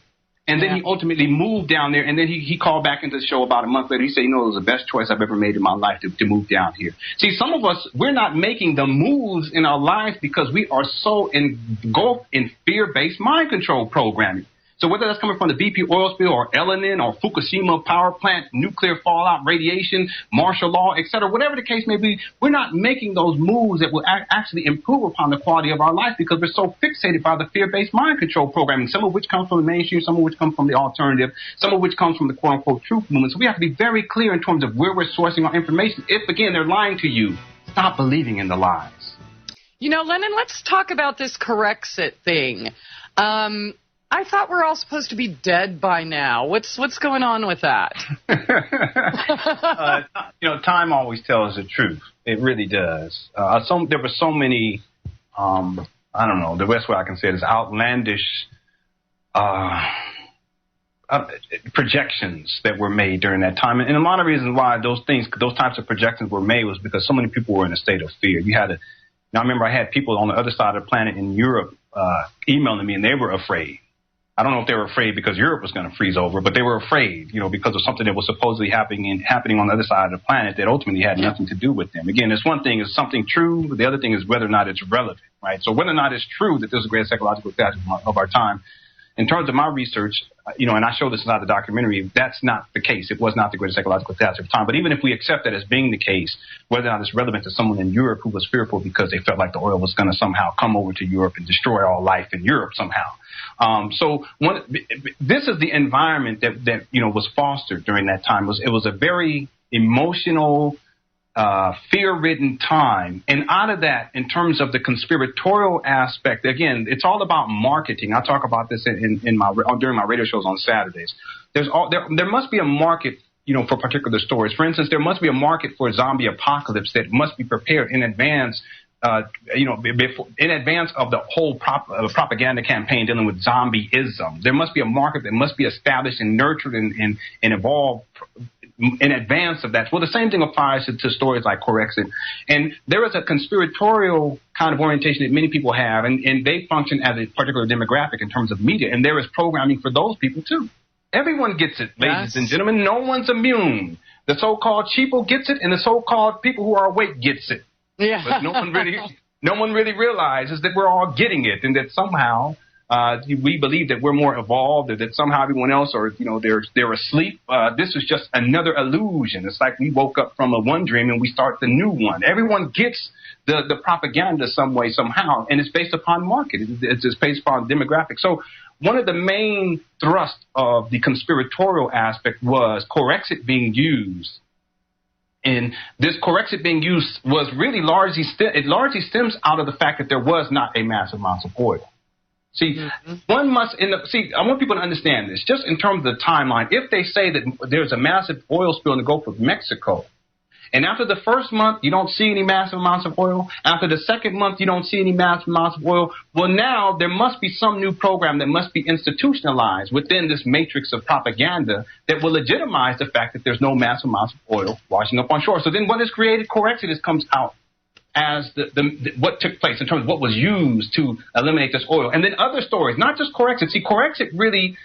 And then he ultimately moved down there, and then he called back into the show about a month later. He said, it was the best choice I've ever made in my life to move down here. See, some of us, we're not making the moves in our lives because we are so engulfed in fear-based mind control programming. So whether that's coming from the BP oil spill or Lenon or Fukushima power plant, nuclear fallout, radiation, martial law, et cetera, whatever the case may be, we're not making those moves that will actually improve upon the quality of our life because we're so fixated by the fear-based mind control programming, some of which comes from the mainstream, some of which comes from the alternative, some of which comes from the quote-unquote truth movement. So we have to be very clear in terms of where we're sourcing our information. If, again, they're lying to you, stop believing in the lies. Lenon, let's talk about this Corexit thing. I thought we're all supposed to be dead by now. What's going on with that? Time always tells the truth. It really does. There were so many, I don't know, the best way I can say it is outlandish projections that were made during that time. And a lot of reasons why those types of projections were made was because so many people were in a state of fear. I remember I had people on the other side of the planet in Europe emailing me, and they were afraid. I don't know if they were afraid because Europe was going to freeze over, but they were afraid, because of something that was supposedly happening on the other side of the planet that ultimately had nothing to do with them. Again, this one thing is something true, but the other thing is whether or not it's relevant, right? So whether or not it's true that this is the greatest psychological catastrophe of our time, in terms of my research, and I show this inside the documentary, that's not the case. It was not the greatest psychological catastrophe of time. But even if we accept that as being the case, whether or not it's relevant to someone in Europe who was fearful because they felt like the oil was going to somehow come over to Europe and destroy all life in Europe somehow. This is the environment that was fostered during that time. It was a very emotional, fear-ridden time. And out of that, in terms of the conspiratorial aspect, again, it's all about marketing. I talk about this during my radio shows on Saturdays. There must be a market for particular stories. For instance, there must be a market for zombie apocalypse that must be prepared in advance. Before, in advance of the whole propaganda campaign dealing with zombieism. There must be a market that must be established and nurtured and evolved in advance of that. Well, the same thing applies to stories like Corexit. And there is a conspiratorial kind of orientation that many people have, and they function as a particular demographic in terms of media, and there is programming for those people, too. Everyone gets it, ladies and gentlemen. No one's immune. The so-called cheapo gets it, and the so-called people who are awake gets it. Yeah. But no one really realizes that we're all getting it, and that somehow we believe that we're more evolved, or that somehow everyone else, or they're asleep. This is just another illusion. It's like we woke up from one dream and we start the new one. Everyone gets the propaganda some way, somehow, and it's based upon market. It's based upon demographics. So one of the main thrusts of the conspiratorial aspect was Corexit being used. And this Corexit being used was really largely stems out of the fact that there was not a massive amount of oil. See, one must I want people to understand this, just in terms of the timeline. If they say that there's a massive oil spill in the Gulf of Mexico, and after the first month, you don't see any massive amounts of oil. After the second month, you don't see any massive amounts of oil. Well, now there must be some new program that must be institutionalized within this matrix of propaganda that will legitimize the fact that there's no massive amounts of oil washing up on shore. So then what is created? Corexit comes out as what took place in terms of what was used to eliminate this oil. And then other stories, not just Corexit. See, Corexit really,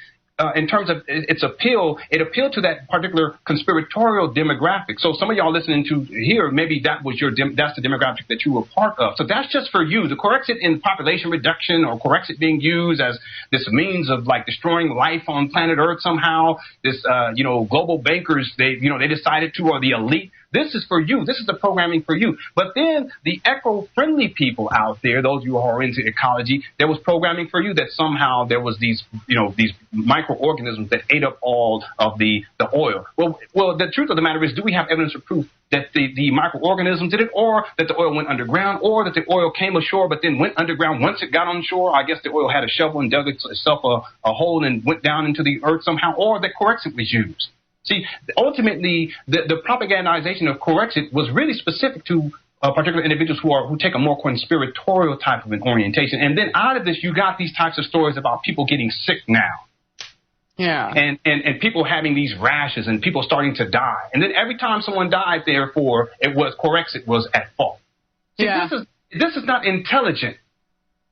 in terms of its appeal, it appealed to that particular conspiratorial demographic. So some of y'all listening to here, maybe that's the demographic that you were part of. So that's just for you. The Corexit in population reduction, or Corexit being used as this means of like destroying life on planet Earth somehow. This, global bankers, they decided to, or the elite. This is for you. This is the programming for you. But then the eco-friendly people out there, those of you who are into ecology, there was programming for you that somehow there was these microorganisms that ate up all of the oil. Well, the truth of the matter is, do we have evidence or proof that the microorganisms did it, or that the oil went underground, or that the oil came ashore but then went underground once it got on shore? I guess the oil had a shovel and dug itself a hole and went down into the earth somehow, or that Corexit was used. See, ultimately, the propagandization of Corexit was really specific to particular individuals who take a more conspiratorial type of an orientation. And then out of this, you got these types of stories about people getting sick now. Yeah. And people having these rashes and people starting to die. And then every time someone died, therefore, Corexit was at fault. See, this is not intelligent.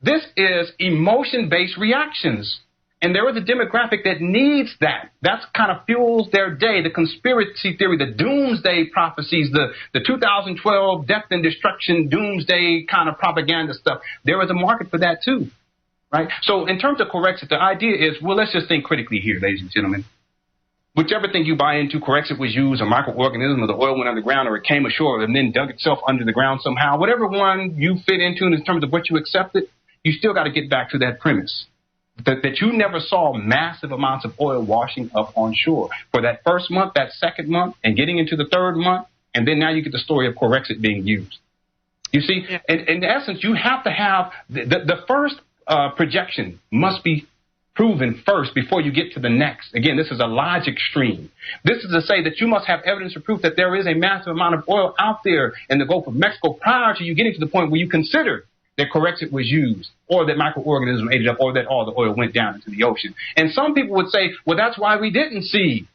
This is emotion-based reactions. And there is a demographic that needs that. That kind of fuels their day, the conspiracy theory, the doomsday prophecies, the 2012 death and destruction doomsday kind of propaganda stuff. There is a market for that, too. Right? So in terms of Corexit, the idea is, well, let's just think critically here, ladies and gentlemen. Whichever thing you buy into, Corexit was used, a microorganism, or the oil went underground, or it came ashore and then dug itself under the ground somehow. Whatever one you fit into in terms of what you accepted, you still got to get back to that premise. That you never saw massive amounts of oil washing up on shore. For that first month, that second month, and getting into the third month, and then now you get the story of Corexit being used. You see, in essence, you have to have the first projection must be proven first before you get to the next. Again, this is a logic stream. This is to say that you must have evidence or proof that there is a massive amount of oil out there in the Gulf of Mexico prior to you getting to the point where you consider that Corexit was used, or that microorganism ate it up, or that all the oil went down into the ocean. And some people would say, well, that's why we didn't see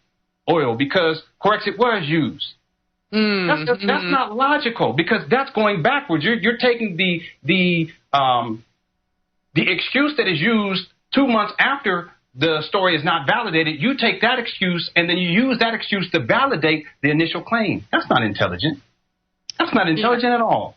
oil, because Corexit was used. That's not logical, because that's going backwards. You're taking the excuse that is used 2 months after the story is not validated. You take that excuse, and then you use that excuse to validate the initial claim. That's not intelligent. That's not intelligent at all.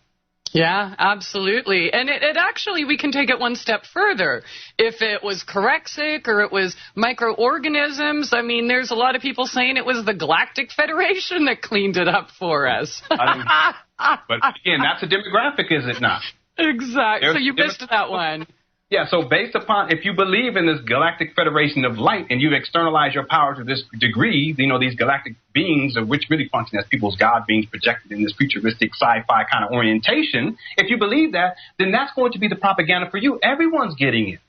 Yeah, absolutely. And it actually, we can take it one step further. If it was Corexit or it was microorganisms, I mean, there's a lot of people saying it was the Galactic Federation that cleaned it up for us. But again, that's a demographic, is it not? Exactly. So you missed that one. Yeah, so based upon, if you believe in this Galactic Federation of Light and you externalize your power to this degree, these galactic beings, of which really function as people's God beings projected in this futuristic sci-fi kind of orientation, if you believe that, then that's going to be the propaganda for you. Everyone's getting it.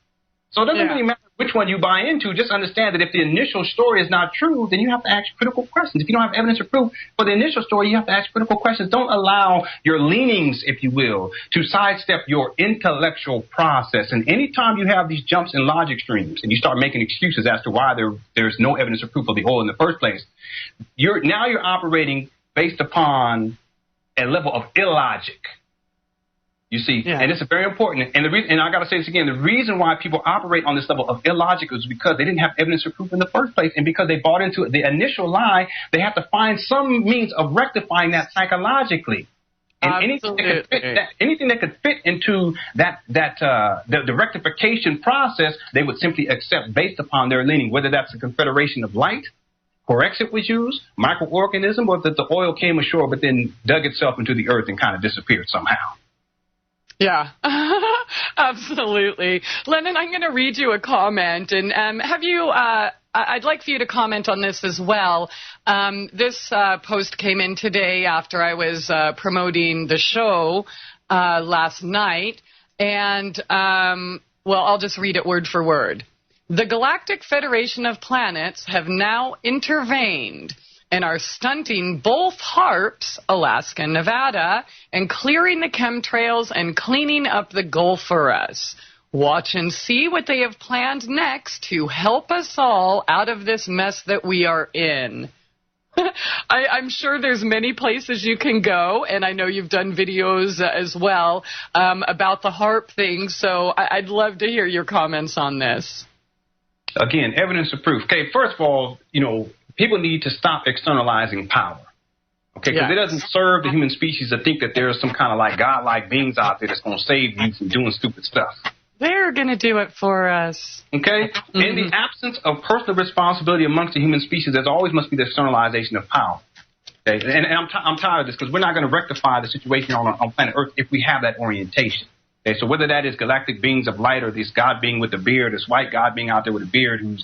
So it doesn't really matter which one you buy into, just understand that if the initial story is not true, then you have to ask critical questions. If you don't have evidence or proof for the initial story, you have to ask critical questions. Don't allow your leanings, if you will, to sidestep your intellectual process. And anytime you have these jumps in logic streams and you start making excuses as to why there's no evidence or proof of the oil in the first place, you're operating based upon a level of illogic. You see, and it's very important. And I got to say this again, the reason why people operate on this level of illogic is because they didn't have evidence or proof in the first place. And because they bought into the initial lie, they have to find some means of rectifying that psychologically. And anything that could fit into the rectification process, they would simply accept based upon their leaning, whether that's a confederation of light, Corexit was used, microorganism, or that the oil came ashore but then dug itself into the earth and kind of disappeared somehow. Yeah, absolutely. Lenon, I'm going to read you a comment, and I'd like for you to comment on this as well. This post came in today after I was promoting the show last night, and, I'll just read it word for word. The Galactic Federation of Planets have now intervened and are stunting both HAARPs, Alaska and Nevada, and clearing the chemtrails and cleaning up the Gulf for us. Watch and see what they have planned next to help us all out of this mess that we are in. I'm sure there's many places you can go, and I know you've done videos as well about the HAARP thing, so I'd love to hear your comments on this. Again, evidence of proof. Okay, first of all, people need to stop externalizing power. Okay, because it doesn't serve the human species to think that there's some kind of like godlike beings out there that's going to save you from doing stupid stuff. They're going to do it for us. Okay? In the absence of personal responsibility amongst the human species, there always must be the externalization of power. Okay? And I'm tired of this because we're not going to rectify the situation on planet Earth if we have that orientation. Okay? So whether that is galactic beings of light or this God being with a beard, this white God being out there with a beard who's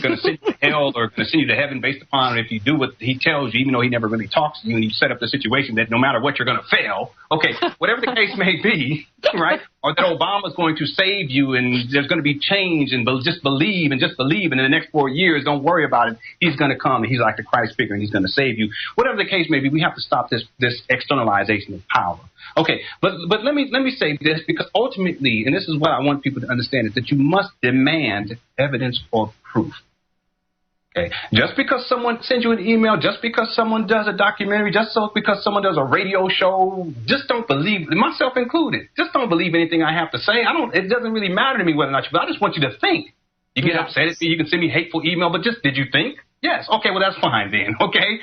going to send you to hell or going to send you to heaven based upon if you do what he tells you, even though he never really talks to you, and you set up the situation that no matter what, you're going to fail. Okay, whatever the case may be, right? Or that Obama's going to save you and there's going to be change and just believe and in the next 4 years, don't worry about it. He's going to come and he's like the Christ figure and he's going to save you. Whatever the case may be, we have to stop this externalization of power. Okay, but let me say this, because ultimately, and this is what I want people to understand, is that you must demand evidence or proof. Okay, just because someone sends you an email, just because someone does a documentary, just because someone does a radio show, just don't believe, myself included, just don't believe anything I have to say. It doesn't really matter to me whether or not I just want you to think. You get upset at me, you can send me hateful email, but just, did you think? Yes. Okay. Well, that's fine then. Okay.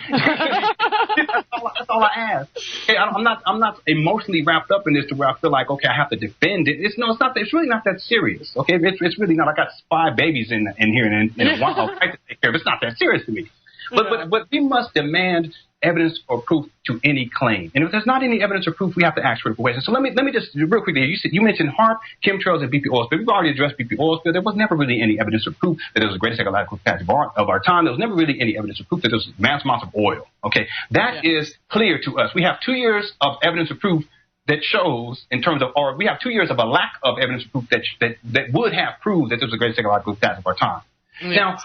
That's all I ask. Okay. I'm not emotionally wrapped up in this to where I feel like, okay, I have to defend it. It's not. It's really not that serious. Okay. It's really not. I got 5 babies in here and a wife to take care of. It's not that serious to me. But we must demand evidence or proof to any claim. And if there's not any evidence or proof, we have to ask critical questions. So let me just real quickly. You mentioned HAARP, chemtrails, and BP oil spill. We've already addressed BP oil spill. There was never really any evidence or proof that it was the greatest ecological catastrophe of our time. There was never really any evidence or proof that there was mass amounts of oil. Okay, that is clear to us. We have 2 years of evidence or proof that shows in terms of, or we have 2 years of a lack of evidence or proof that would have proved that there was the greatest ecological catastrophe of our time. Yes. Now,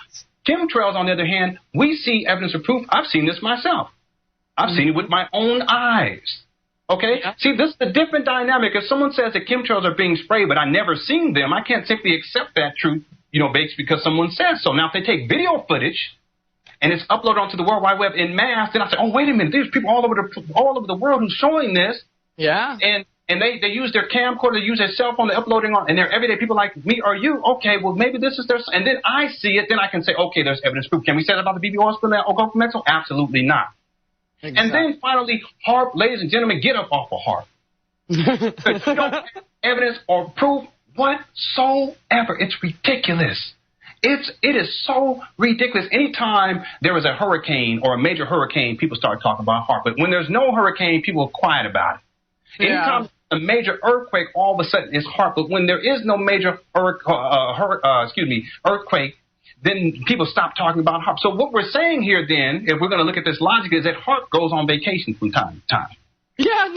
chemtrails, on the other hand, we see evidence or proof. I've seen this myself. I've seen it with my own eyes. Okay? Yeah. See, this is a different dynamic. If someone says that chemtrails are being sprayed, but I never seen them, I can't simply accept that truth, based because someone says so. Now, if they take video footage and it's uploaded onto the World Wide Web in mass, then I say, oh, wait a minute, there's people all over the world who's showing this. Yeah. And they use their camcorder, they use their cell phone, they're uploading on, and they're everyday people like me or you. Okay, well, maybe this is theirs. And then I see it, then I can say, okay, there's evidence proof. Can we say that about the BB oil spill in Gulf of Mexico? Absolutely not. Exactly. And then finally, HAARP, ladies and gentlemen, get up off of HAARP. You don't have evidence or proof whatsoever. It's ridiculous. It is so ridiculous. Anytime there is a hurricane or a major hurricane, people start talking about HAARP. But when there's no hurricane, people are quiet about it. Yeah. Anytime a major earthquake, all of a sudden it's HAARP. But when there is no major earthquake, then people stop talking about HAARP. So what we're saying here then, if we're going to look at this logic, is that HAARP goes on vacation from time to time. Yeah,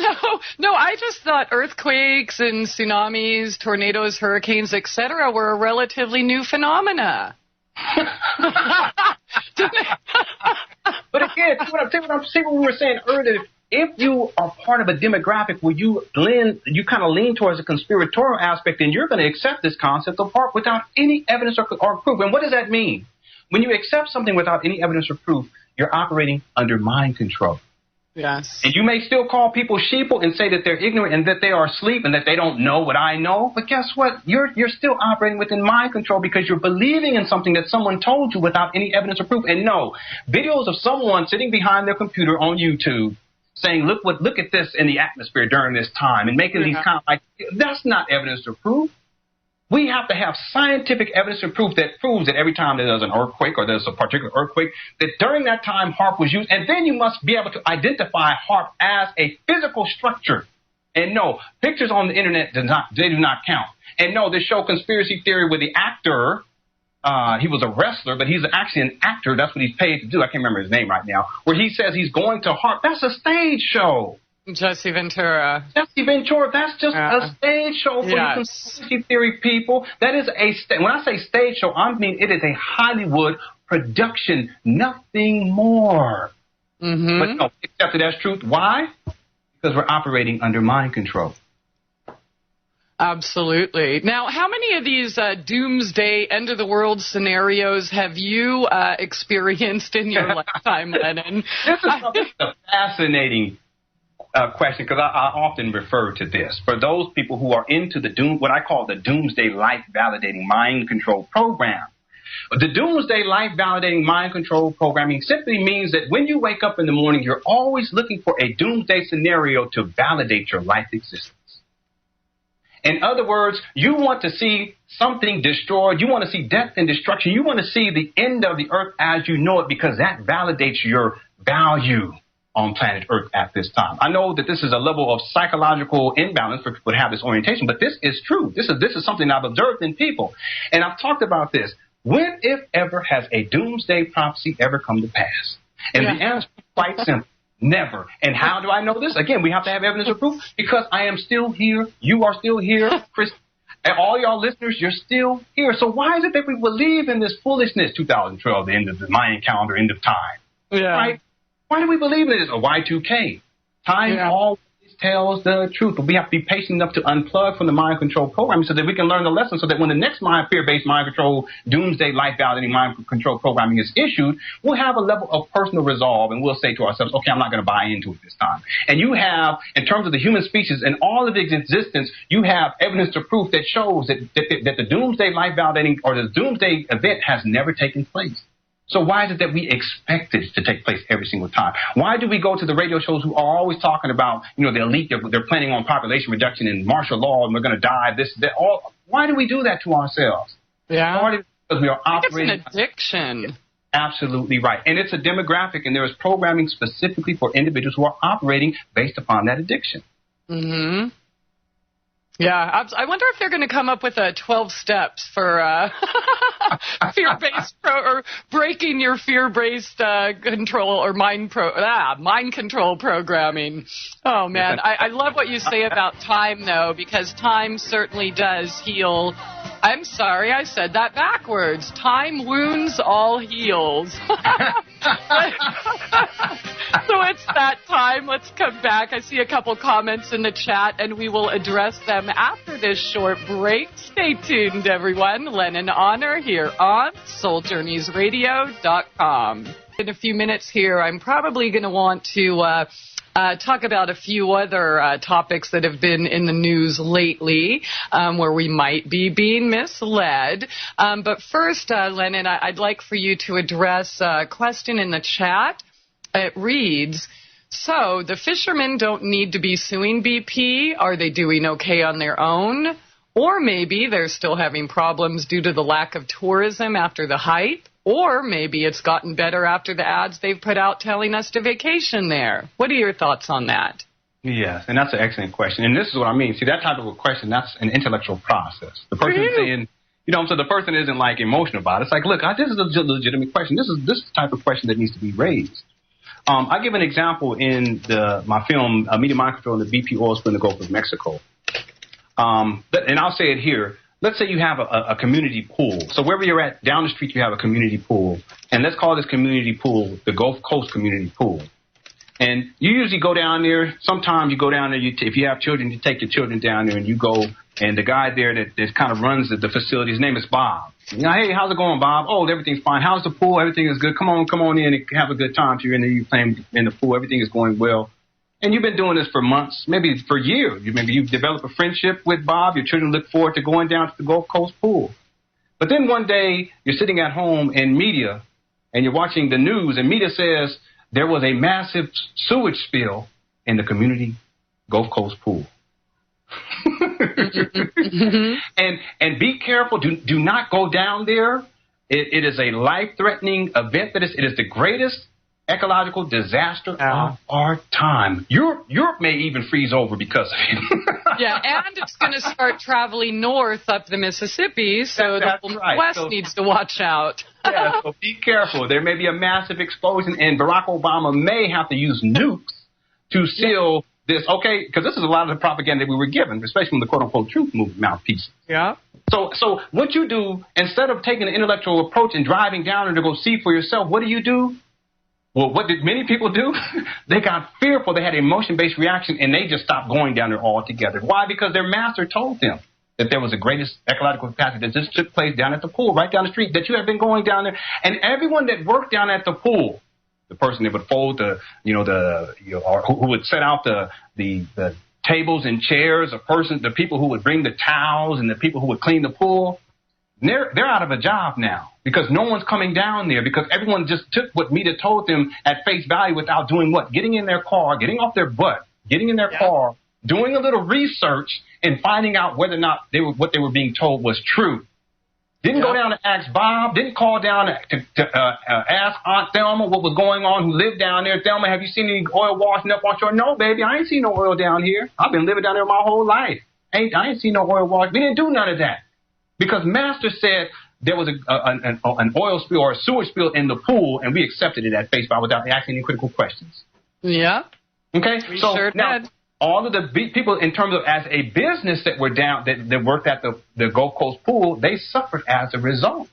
no, I just thought earthquakes and tsunamis, tornadoes, hurricanes, etc. were a relatively new phenomena. But again, what we were saying earlier, if you are part of a demographic where you kind of lean towards a conspiratorial aspect, then you're going to accept this concept of HAARP without any evidence or proof. And what does that mean? When you accept something without any evidence or proof, you're operating under mind control. Yes. And you may still call people sheeple and say that they're ignorant and that they are asleep and that they don't know what I know. But guess what? You're still operating within mind control because you're believing in something that someone told you without any evidence or proof. And no, videos of someone sitting behind their computer on YouTube saying, look at this in the atmosphere during this time and making these kind of like, that's not evidence or proof. We have to have scientific evidence and proof that proves that every time there's an earthquake or there's a particular earthquake, that during that time HAARP was used. And then you must be able to identify HAARP as a physical structure. And no, pictures on the internet do not count. And no, this show conspiracy theory with the actor, he was a wrestler, but he's actually an actor. That's what he's paid to do. I can't remember his name right now. Where he says he's going to HAARP. That's a stage show. Jesse Ventura. That's just a stage show for you conspiracy theory people. That is when I say stage show, I mean it is a Hollywood production, nothing more. Mm-hmm. But no, accept it as truth. Why? Because we're operating under mind control. Absolutely. Now, how many of these doomsday, end-of-the-world scenarios have you experienced in your lifetime, Lenon? This is a fascinating question, because I often refer to this. For those people who are into what I call the doomsday life validating mind control program. The doomsday life validating mind control programming simply means that when you wake up in the morning, you're always looking for a doomsday scenario to validate your life existence. In other words, you want to see something destroyed. You want to see death and destruction. You want to see the end of the earth as you know it, because that validates your value on planet Earth at this time. I know that this is a level of psychological imbalance for people to have this orientation, but this is true. This is something I've observed in people. And I've talked about this. When, if ever, has a doomsday prophecy ever come to pass? And the answer is quite simple. Never. And how do I know this? Again, we have to have evidence or proof, because I am still here. You are still here. Chris, and all y'all listeners, you're still here. So why is it that we believe in this foolishness? 2012, the end of the Mayan calendar, end of time. Yeah. Right? Why do we believe in this? A Y2K. Time always tells the truth. But we have to be patient enough to unplug from the mind control programming so that we can learn the lesson, so that when the next fear-based mind control, doomsday life validating mind control programming is issued, we'll have a level of personal resolve, and we'll say to ourselves, okay, I'm not going to buy into it this time. And you have, in terms of the human species and all of its existence, you have evidence to proof that shows that the doomsday life validating or the doomsday event has never taken place. So why is it that we expect it to take place every single time? Why do we go to the radio shows who are always talking about, the elite, they're planning on population reduction and martial law, and we're going to die, why do we do that to ourselves? Yeah. Because we are operating. It's an addiction. Absolutely right. And it's a demographic, and there is programming specifically for individuals who are operating based upon that addiction. Mm-hmm. Yeah, I wonder if they're going to come up with 12 steps for fear-based or breaking your fear-based control or mind control programming. Oh man, I love what you say about time though, because time certainly does heal. I'm sorry, I said that backwards. Time wounds, all heals. So it's that time. Let's come back. I see a couple comments in the chat, and we will address them after this short break. Stay tuned, everyone. Lenon Honor here on SoulJourneysRadio.com. In a few minutes here, I'm probably going to want to talk about a few other topics that have been in the news lately, where we might be being misled. But first, Lenon, I'd like for you to address a question in the chat. It reads, so the fishermen don't need to be suing BP. Are they doing okay on their own? Or maybe they're still having problems due to the lack of tourism after the hype. Or maybe it's gotten better after the ads they've put out telling us to vacation there. What are your thoughts on that? Yes, and that's an excellent question. And this is what I mean. See, that type of a question, that's an intellectual process. The person saying, so the person isn't like emotional about it. It's like, look, this is a legitimate question. This is the type of question that needs to be raised. I give an example in my film, Media Mind Control and the BP oil spill in the Gulf of Mexico. And I'll say it here. Let's say you have a community pool. So wherever you're at, down the street, you have a community pool. And let's call this community pool the Gulf Coast Community Pool. And you usually go down there. Sometimes you go down there. If you have children, you take your children down there and you go. And the guy there that kind of runs the facility, his name is Bob. You know, hey, how's it going, Bob? Oh, everything's fine. How's the pool? Everything is good. Come on in and have a good time. So you're in there, you're playing in the pool. Everything is going well. And you've been doing this for months, maybe for years. Maybe you've developed a friendship with Bob. Your children look forward to going down to the Gulf Coast pool. But then one day you're sitting at home in media and you're watching the news and media says there was a massive sewage spill in the community Gulf Coast pool. And be careful. Do not go down there. It is a life-threatening event. It is the greatest ecological disaster of our time. Europe may even freeze over because of it. Yeah, and it's going to start traveling north up the Mississippi, so the whole West needs to watch out. Yeah, so be careful. There may be a massive explosion, and Barack Obama may have to use nukes to seal this. Okay, because this is a lot of the propaganda that we were given, especially from the quote-unquote truth movement mouthpiece. Yeah. So what you do, instead of taking an intellectual approach and driving down there to go see for yourself, what do? Well, what did many people do? They got fearful. They had an emotion-based reaction, and they just stopped going down there altogether. Why? Because their master told them that there was the greatest ecological catastrophe that just took place down at the pool, right down the street, that you have been going down there. And everyone that worked down at the pool, the person that would fold or who would set out the tables and chairs, the people who would bring the towels and the people who would clean the pool, they're out of a job now because no one's coming down there because everyone just took what media told them at face value without doing what? Getting in their car, getting off their butt, getting in their car, doing a little research and finding out whether or not what they were being told was true. Didn't go down to ask Bob, didn't call down to ask Aunt Thelma what was going on, who lived down there. Thelma, have you seen any oil washing up on shore? No, baby, I ain't seen no oil down here. I've been living down there my whole life. I ain't seen no oil wash. We didn't do none of that. Because Master said there was an oil spill or a sewage spill in the pool, and we accepted it at face value without asking any critical questions. Yeah. Okay? We sure did. All of the people, in terms of as a business that were down, that worked at the Gulf Coast pool, they suffered as a result.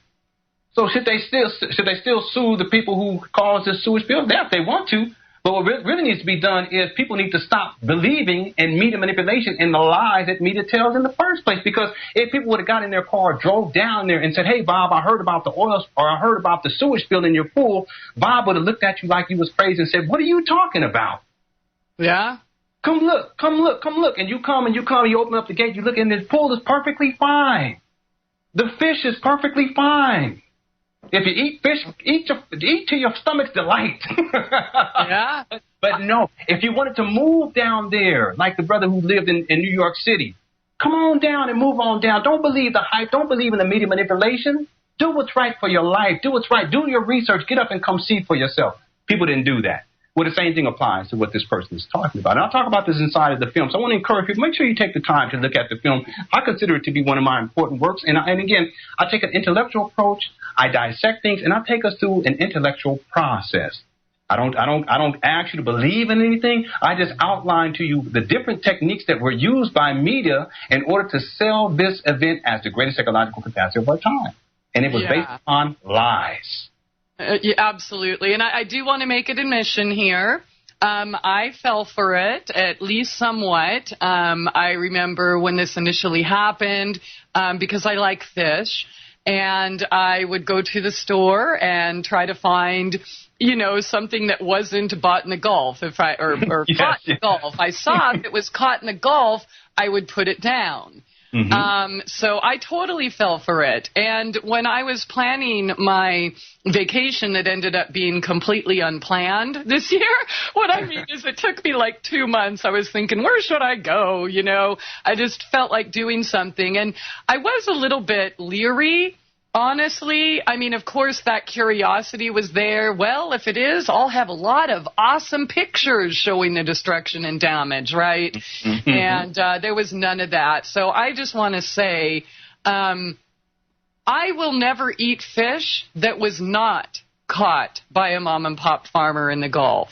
So should they still sue the people who caused this sewage spill? Yeah, if they want to. But what really needs to be done is people need to stop believing in media manipulation and the lies that media tells in the first place. Because if people would have got in their car, drove down there and said, hey, Bob, I heard about the oil or I heard about the sewage spill in your pool, Bob would have looked at you like you was crazy and said, what are you talking about? Yeah. Come look. And you come, you open up the gate, you look, and this pool is perfectly fine. The fish is perfectly fine. If you eat fish, eat to your stomach's delight. Yeah. But no, if you wanted to move down there, like the brother who lived in New York City, come on down and move on down. Don't believe the hype. Don't believe in the media manipulation. Do what's right for your life. Do what's right. Do your research. Get up and come see for yourself. People didn't do that. Well, the same thing applies to what this person is talking about. And I'll talk about this inside of the film. So I want to encourage people, make sure you take the time to look at the film. I consider it to be one of my important works. And again, I take an intellectual approach. I dissect things, and I take us through an intellectual process. I don't ask you to believe in anything. I just outline to you the different techniques that were used by media in order to sell this event as the greatest ecological catastrophe of our time. And it was based on lies. Yeah, absolutely. And I do want to make an admission here. I fell for it, at least somewhat. I remember when this initially happened, because I like fish, and I would go to the store and try to find, something that wasn't bought in the Gulf, caught in the Gulf. I saw if it was caught in the Gulf, I would put it down. Mm-hmm. So I totally fell for it. And when I was planning my vacation that ended up being completely unplanned this year, what I mean is it took me like 2 months. I was thinking, where should I go? I just felt like doing something. And I was a little bit leery, honestly. I mean, of course, that curiosity was there. Well, if it is, I'll have a lot of awesome pictures showing the destruction and damage, right? Mm-hmm. And there was none of that. So I just want to say, I will never eat fish that was not caught by a mom and pop farmer in the Gulf.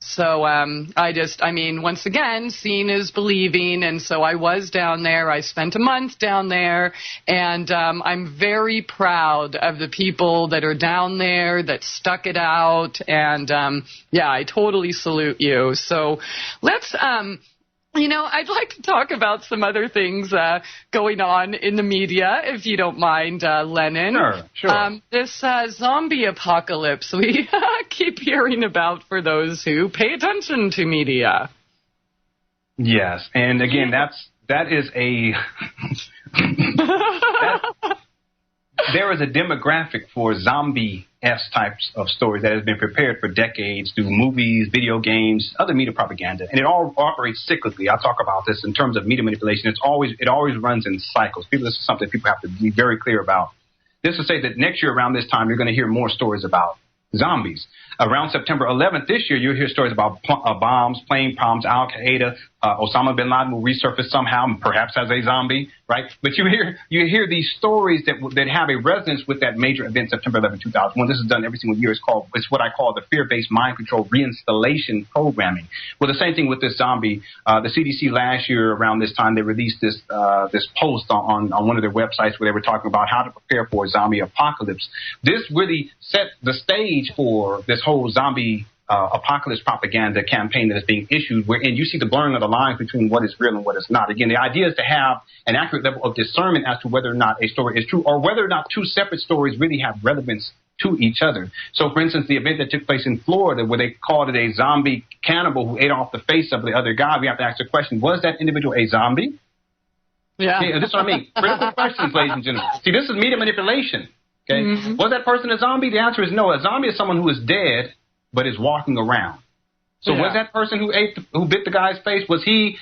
So I mean, once again, seeing is believing. And so I was down there. I spent a month down there. And I'm very proud of the people that are down there that stuck it out. And, yeah, I totally salute you. So let's... I'd like to talk about some other things going on in the media, if you don't mind, Lenon. Sure. This zombie apocalypse we keep hearing about for those who pay attention to media. Yes, and again, that is a there is a demographic for zombie-esque types of stories that has been prepared for decades through movies, video games, other media propaganda, and it all operates cyclically. I talk about this in terms of media manipulation. It always runs in cycles. This is something people have to be very clear about. This to say that next year around this time, you're going to hear more stories about zombies. Around September 11th this year, you'll hear stories about bombs, plane bombs, Al-Qaeda. Osama bin Laden will resurface somehow, perhaps as a zombie, right? But you hear these stories that have a resonance with that major event, September 11, 2001. This is done every single year. It's what I call the fear-based mind control reinstallation programming. Well, the same thing with this zombie. The CDC last year around this time, they released this post on one of their websites where they were talking about how to prepare for a zombie apocalypse. This really set the stage for this whole zombie apocalypse propaganda campaign that is being issued, wherein you see the blurring of the lines between what is real and what is not. Again, the idea is to have an accurate level of discernment as to whether or not a story is true or whether or not two separate stories really have relevance to each other. So, for instance, the event that took place in Florida where they called it a zombie cannibal who ate off the face of the other guy, we have to ask the question, was that individual a zombie? Yeah. Okay, this is what I mean. Critical questions, ladies and gentlemen. See, this is media manipulation. Okay. Mm-hmm. Was that person a zombie? The answer is no. A zombie is someone who is dead but is walking around. So was that person who bit the guy's face, was he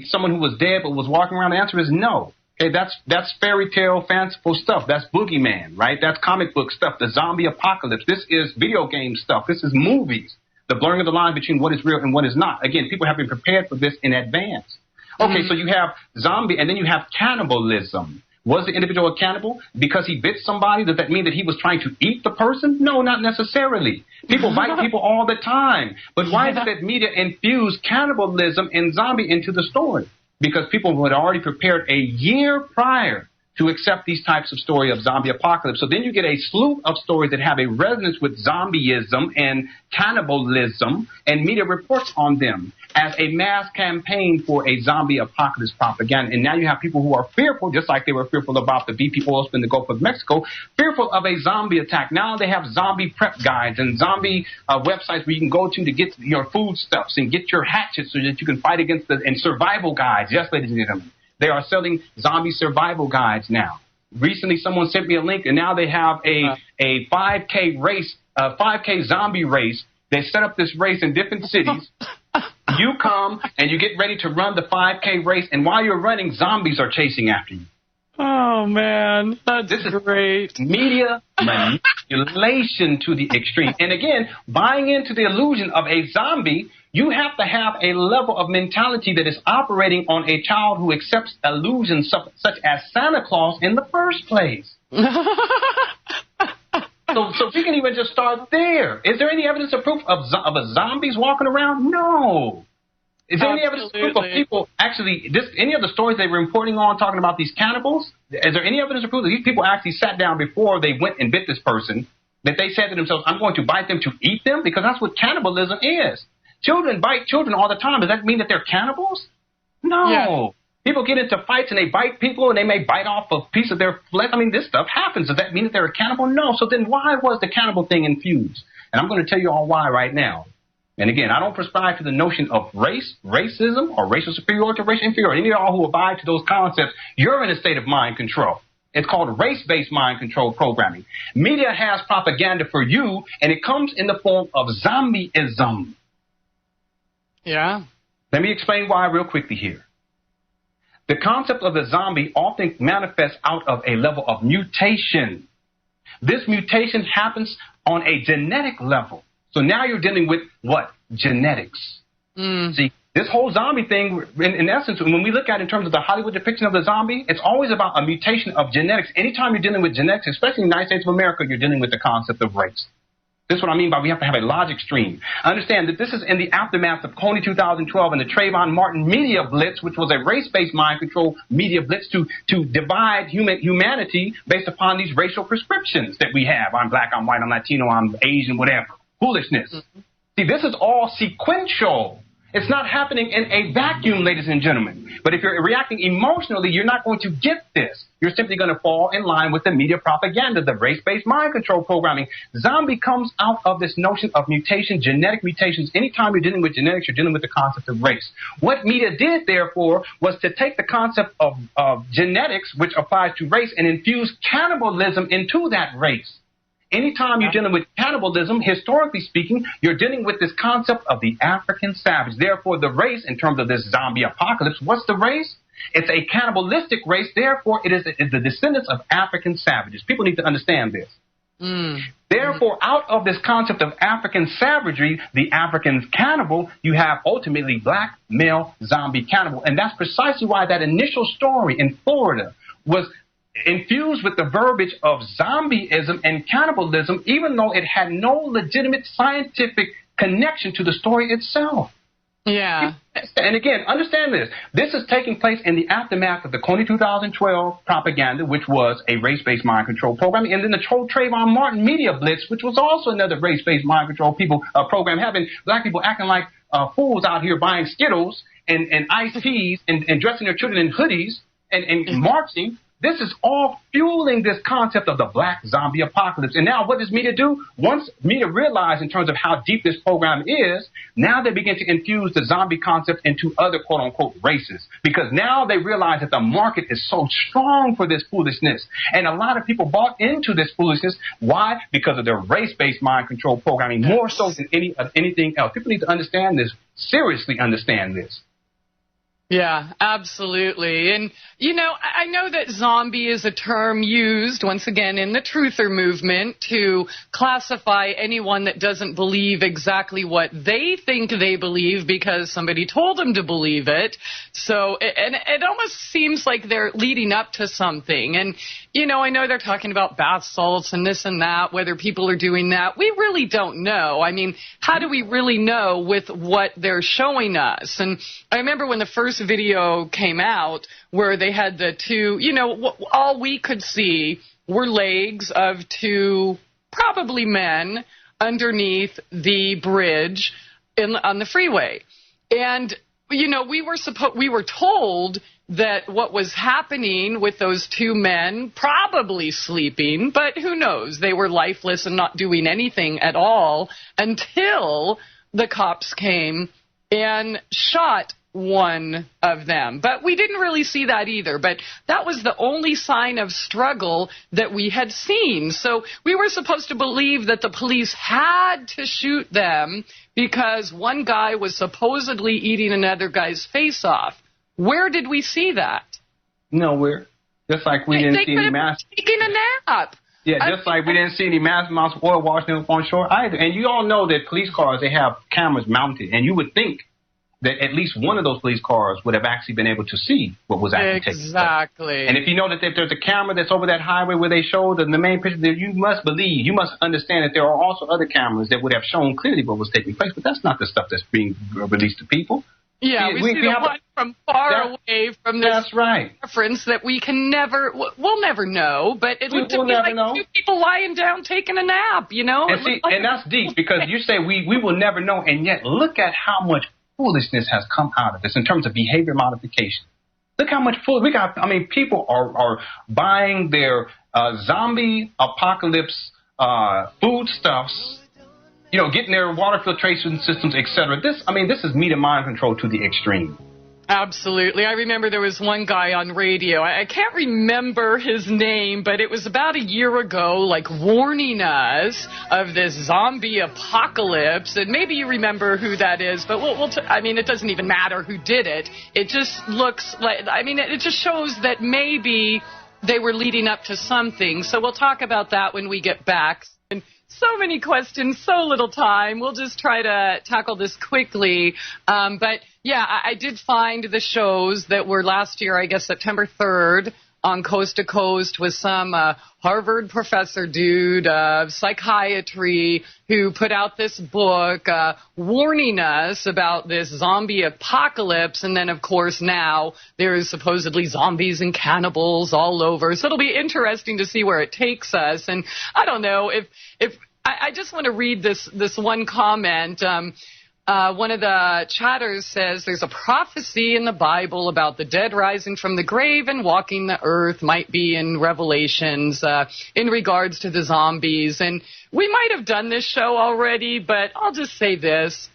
someone who was dead but was walking around? The answer is no. Okay, that's fairy tale, fanciful stuff. That's boogeyman, right? That's comic book stuff. The zombie apocalypse. This is video game stuff. This is movies. The blurring of the line between what is real and what is not. Again, people have been prepared for this in advance. Okay, so you have zombie, and then you have cannibalism. Was the individual a cannibal? Because he bit somebody, does that mean that he was trying to eat the person? No, not necessarily. People bite people all the time. But why did that media infuse cannibalism and zombie into the story? Because people had already prepared a year prior to accept these types of story of zombie apocalypse. So then you get a slew of stories that have a resonance with zombieism and cannibalism, and media reports on them as a mass campaign for a zombie apocalypse propaganda. And now you have people who are fearful, just like they were fearful about the BP oil spill in the Gulf of Mexico, fearful of a zombie attack. Now they have zombie prep guides and zombie websites where you can go to get your foodstuffs and get your hatchets so that you can fight against and survival guides. Yes, ladies and gentlemen. They are selling zombie survival guides now. Recently, someone sent me a link, and now they have a 5K race, a 5K zombie race. They set up this race in different cities. You come, and you get ready to run the 5K race, and while you're running, zombies are chasing after you. Oh, man, that's great. Media manipulation to the extreme. And again, buying into the illusion of a zombie, you have to have a level of mentality that is operating on a child who accepts illusions such as Santa Claus in the first place. So we can even just start there. Is there any evidence or proof of zombies walking around? No. Is there any evidence or proof of people actually, any of the stories they were reporting on talking about these cannibals? Is there any evidence or proof that these people actually sat down before they went and bit this person, that they said to themselves, I'm going to bite them to eat them? Because that's what cannibalism is. Children bite children all the time. Does that mean that they're cannibals? No. Yeah. People get into fights and they bite people and they may bite off a piece of their flesh. I mean, this stuff happens. Does that mean that they're a cannibal? No. So then why was the cannibal thing infused? And I'm going to tell you all why right now. And again, I don't prescribe to the notion of racism, or racial superiority, or racial inferiority. Any of y'all who abide to those concepts, you're in a state of mind control. It's called race-based mind control programming. Media has propaganda for you, and it comes in the form of zombieism. Yeah. Let me explain why real quickly here. The concept of the zombie often manifests out of a level of mutation. This mutation happens on a genetic level. So now you're dealing with what? Genetics. See, this whole zombie thing, in essence, when we look at it in terms of the Hollywood depiction of the zombie, it's always about a mutation of genetics. Anytime you're dealing with genetics, especially in the United States of America, you're dealing with the concept of race. This is what I mean by we have to have a logic stream. Understand that this is in the aftermath of Coney 2012 and the Trayvon Martin media blitz, which was a race-based mind control media blitz to divide humanity based upon these racial prescriptions that we have. I'm black, I'm white, I'm Latino, I'm Asian, whatever. Foolishness. See, this is all sequential. It's not happening in a vacuum, ladies and gentlemen. But if you're reacting emotionally, you're not going to get this. You're simply going to fall in line with the media propaganda, the race-based mind control programming. Zombie comes out of this notion of mutation, genetic mutations. Anytime you're dealing with genetics, you're dealing with the concept of race. What media did, therefore, was to take the concept of genetics, which applies to race, and infuse cannibalism into that race. Anytime you're dealing with cannibalism, historically speaking, you're dealing with this concept of the African savage. Therefore, the race, in terms of this zombie apocalypse, what's the race? It's a cannibalistic race. Therefore, it is the descendants of African savages. People need to understand this. Therefore, out of this concept of African savagery, the African cannibal, you have ultimately black male zombie cannibal. And that's precisely why that initial story in Florida was infused with the verbiage of zombieism and cannibalism, even though it had no legitimate scientific connection to the story itself. Yeah. And again, understand this. This is taking place in the aftermath of the Coney 2012 propaganda, which was a race-based mind control program, and then the Trayvon Martin media blitz, which was also another race-based mind control program, having black people acting like fools out here buying Skittles and iced teas and dressing their children in hoodies and marching. This is all fueling this concept of the black zombie apocalypse. And now what does media do? Once media realize in terms of how deep this program is, now they begin to infuse the zombie concept into other quote-unquote races. Because now they realize that the market is so strong for this foolishness. And a lot of people bought into this foolishness. Why? Because of their race-based mind control programming, more so than anything else. People need to understand this, seriously understand this. Yeah, absolutely. And, you know, I know that zombie is a term used, once again, in the truther movement to classify anyone that doesn't believe exactly what they think they believe because somebody told them to believe it. So, and it almost seems like they're leading up to something. And, you know, I know they're talking about bath salts and this and that, whether people are doing that. We really don't know. I mean, how do we really know with what they're showing us? And I remember when the first video came out where they had the two, you know, all we could see were legs of two probably men underneath the bridge on the freeway. And, you know, we were told that what was happening with those two men, probably sleeping, but who knows? They were lifeless and not doing anything at all until the cops came and shot one of them. But we didn't really see that either. But that was the only sign of struggle that we had seen. So we were supposed to believe that the police had to shoot them because one guy was supposedly eating another guy's face off. Where did we see that? Nowhere. Just like we didn't see any mass. Taking a nap. Yeah, just like we didn't see any mass amounts of oil washing up on shore either. And you all know that police cars, they have cameras mounted. And you would think that at least one of those police cars would have actually been able to see what was actually taking place. Exactly. And if you know that if there's a camera that's over that highway where they showed the main picture, that you must believe, you must understand that there are also other cameras that would have shown clearly what was taking place. But that's not the stuff that's being released to people. Yeah, we see the one from far away from this reference that we can never, we'll never know, but it looked to me like two people lying down taking a nap, you know? And, see, and that's deep because you say we will never know, and yet look at how much foolishness has come out of this in terms of behavior modification. Look how much we got. I mean, people are buying their zombie apocalypse foodstuffs, you know, getting their water filtration systems, etc. This is media mind control to the extreme. Absolutely. I remember there was one guy on radio. I can't remember his name, but it was about a year ago, like warning us of this zombie apocalypse. And maybe you remember who that is, but it doesn't even matter who did it. It just looks like, it just shows that maybe they were leading up to something. So we'll talk about that when we get back. And so many questions, so little time. We'll just try to tackle this quickly. But yeah, I did find the shows that were last year, I guess September 3rd, on Coast to Coast with some Harvard professor dude of psychiatry who put out this book warning us about this zombie apocalypse. And then, of course, now there's supposedly zombies and cannibals all over. So it'll be interesting to see where it takes us. And I don't know if I just want to read this one comment. One of the chatters says there's a prophecy in the Bible about the dead rising from the grave and walking the earth, might be in Revelations, in regards to the zombies. And we might have done this show already, but I'll just say this.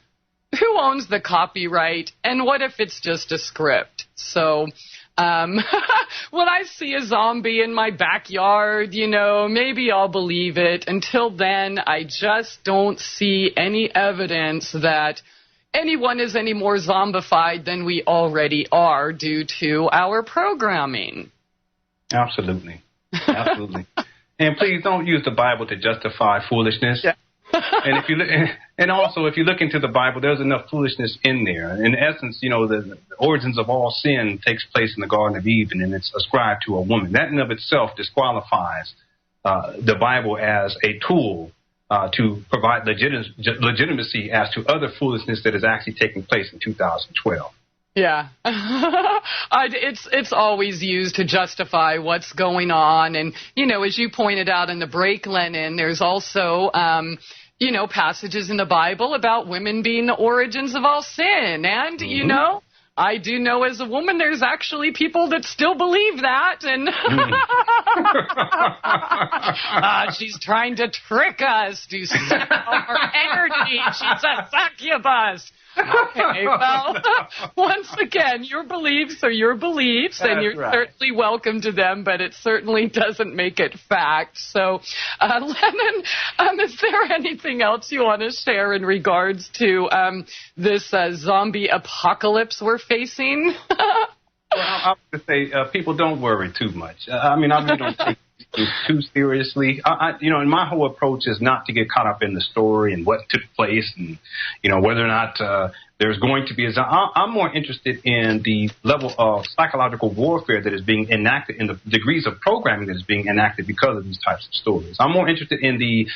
Who owns the copyright? And what if it's just a script? So when I see a zombie in my backyard, maybe I'll believe it. Until then, I just don't see any evidence that anyone is any more zombified than we already are due to our programming. Absolutely. Absolutely. And please don't use the Bible to justify foolishness. Yeah. And if you look into the Bible, there's enough foolishness in there. In essence, the origins of all sin takes place in the Garden of Eden, and it's ascribed to a woman. That in of itself disqualifies the Bible as a tool to provide legitimacy as to other foolishness that is actually taking place in 2012. Yeah. It's always used to justify what's going on. And, as you pointed out in the break, Lenon, there's also, passages in the Bible about women being the origins of all sin. And, I do know as a woman there's actually people that still believe that. And she's trying to trick us to suck our energy. She's a succubus. Okay, well, once again, your beliefs are your beliefs, and you're certainly welcome to them, but it certainly doesn't make it fact. So, Lenon, is there anything else you want to share in regards to this zombie apocalypse we're facing? Well, I would say people don't worry too much. I really don't take things too seriously. And my whole approach is not to get caught up in the story and what took place and, whether or not there's going to be I'm more interested in the level of psychological warfare that is being enacted and the degrees of programming that is being enacted because of these types of stories. I'm more interested in the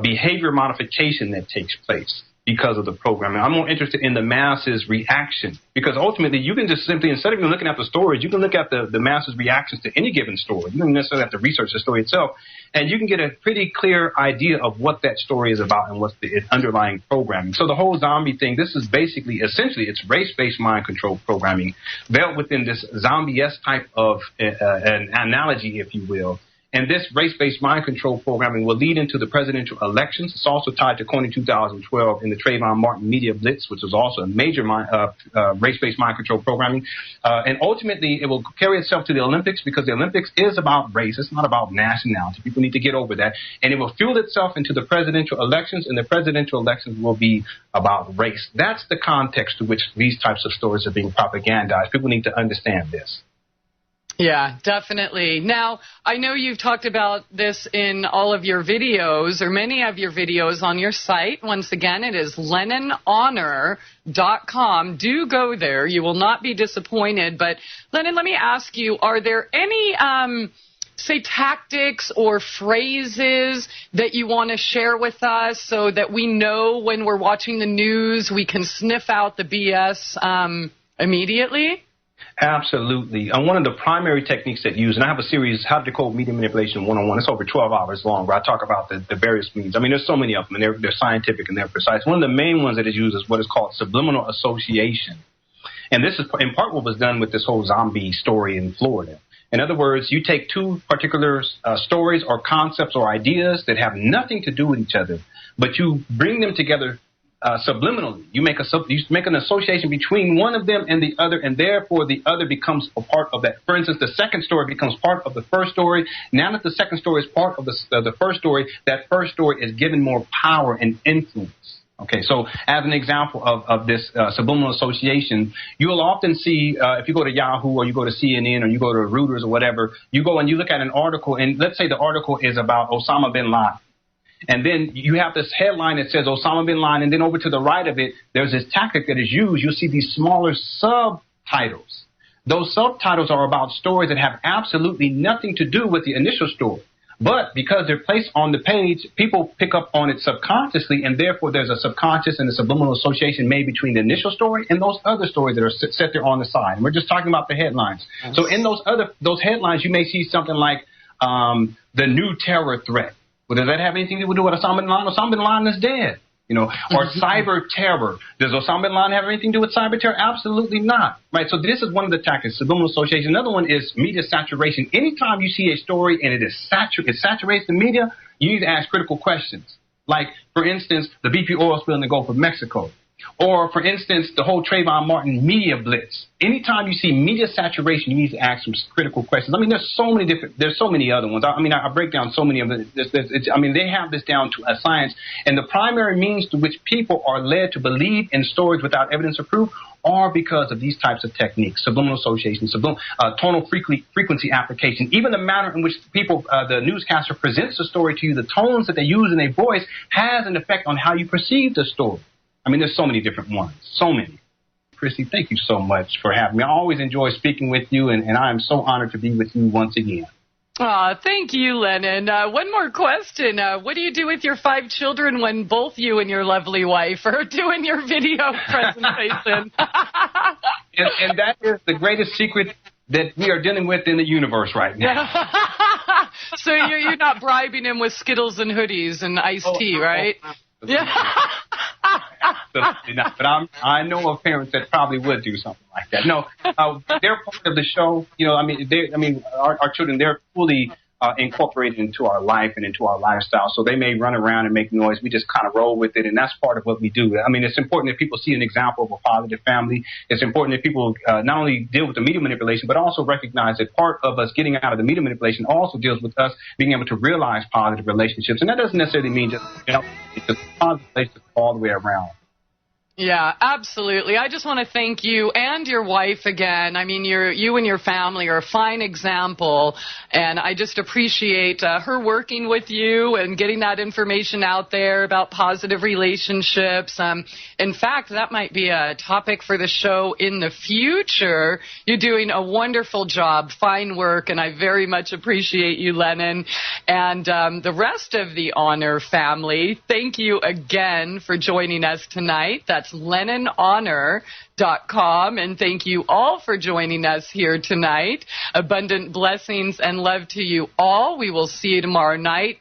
behavior modification that takes place because of the programming. I'm more interested in the masses' reaction, because ultimately you can just simply, instead of even looking at the stories, you can look at the masses' reactions to any given story. You don't necessarily have to research the story itself, and you can get a pretty clear idea of what that story is about and what's the underlying programming. So the whole zombie thing, this is basically, essentially, it's race-based mind control programming veiled within this zombie-esque type of an analogy, if you will. And this race-based mind control programming will lead into the presidential elections. It's also tied to Coney 2012 in the Trayvon Martin Media Blitz, which is also a major race-based mind control programming. And ultimately, it will carry itself to the Olympics, because the Olympics is about race. It's not about nationality. People need to get over that. And it will fuel itself into the presidential elections, and the presidential elections will be about race. That's the context to which these types of stories are being propagandized. People need to understand this. Yeah, definitely. Now, I know you've talked about this in all of your videos, or many of your videos on your site. Once again, it is LenonHonor.com. Do go there. You will not be disappointed. But, Lenon, let me ask you, are there any, say, tactics or phrases that you want to share with us so that we know when we're watching the news we can sniff out the BS immediately? Absolutely. One of the primary techniques that use, and I have a series, How to Decode Media Manipulation 101. It's over 12 hours long, where I talk about the various means. There's so many of them, and they're scientific and they're precise. One of the main ones that is used is what is called subliminal association. And this is in part what was done with this whole zombie story in Florida. In other words, you take two particular stories or concepts or ideas that have nothing to do with each other, but you bring them together subliminally. You make an association between one of them and the other, and therefore the other becomes a part of that. For instance, the second story becomes part of the first story. Now that the second story is part of the first story, that first story is given more power and influence. Okay, so as an example of this subliminal association, you will often see, if you go to Yahoo or you go to CNN or you go to Reuters or whatever, you go and you look at an article, and let's say the article is about Osama bin Laden. And then you have this headline that says Osama bin Laden, and then over to the right of it, there's this tactic that is used. You'll see these smaller subtitles those subtitles are about stories that have absolutely nothing to do with the initial story. But because they're placed on the page, people pick up on it subconsciously, and therefore there's a subconscious and a subliminal association made between the initial story and those other stories that are set there on the side. And we're just talking about the headlines. So in those headlines, you may see something like the new terror threat. Well, does that have anything to do with Osama bin Laden? Osama bin Laden is dead. Or cyber terror. Does Osama bin Laden have anything to do with cyber terror? Absolutely not. Right. So this is one of the tactics, subliminal association. Another one is media saturation. Anytime you see a story and it saturates the media, you need to ask critical questions. Like, for instance, the BP oil spill in the Gulf of Mexico. Or, for instance, the whole Trayvon Martin media blitz. Anytime you see media saturation, you need to ask some critical questions. I mean, there's so many other ones. I break down so many of them. They have this down to a science. And the primary means to which people are led to believe in stories without evidence or proof are because of these types of techniques: subliminal association, tonal frequency application. Even the manner in which the newscaster presents the story to you, the tones that they use in their voice has an effect on how you perceive the story. I mean, there's so many different ones, so many. Christie, thank you so much for having me. I always enjoy speaking with you, and I am so honored to be with you once again. Thank you, Lenon. One more question. What do you do with your 5 children when both you and your lovely wife are doing your video presentation? and that is the greatest secret that we are dealing with in the universe right now. So you're not bribing him with Skittles and hoodies and iced tea, right? Yeah. But I know of parents that probably would do something like that. No, they're part of the show. Our children, they're fully incorporated into our life and into our lifestyle. So they may run around and make noise. We just kind of roll with it, and that's part of what we do. I mean, it's important that people see an example of a positive family. It's important that people not only deal with the media manipulation, but also recognize that part of us getting out of the media manipulation also deals with us being able to realize positive relationships. And that doesn't necessarily mean just, it's just positive relationships all the way around. Yeah, absolutely. I just want to thank you and your wife again. I mean, you and your family are a fine example, and I just appreciate her working with you and getting that information out there about positive relationships. In fact, that might be a topic for the show in the future. You're doing a wonderful job, fine work, and I very much appreciate you, Lenon. And the rest of the Honor family, thank you again for joining us tonight. That's LenonHonor.com, and thank you all for joining us here tonight. Abundant blessings and love to you all. We will see you tomorrow night.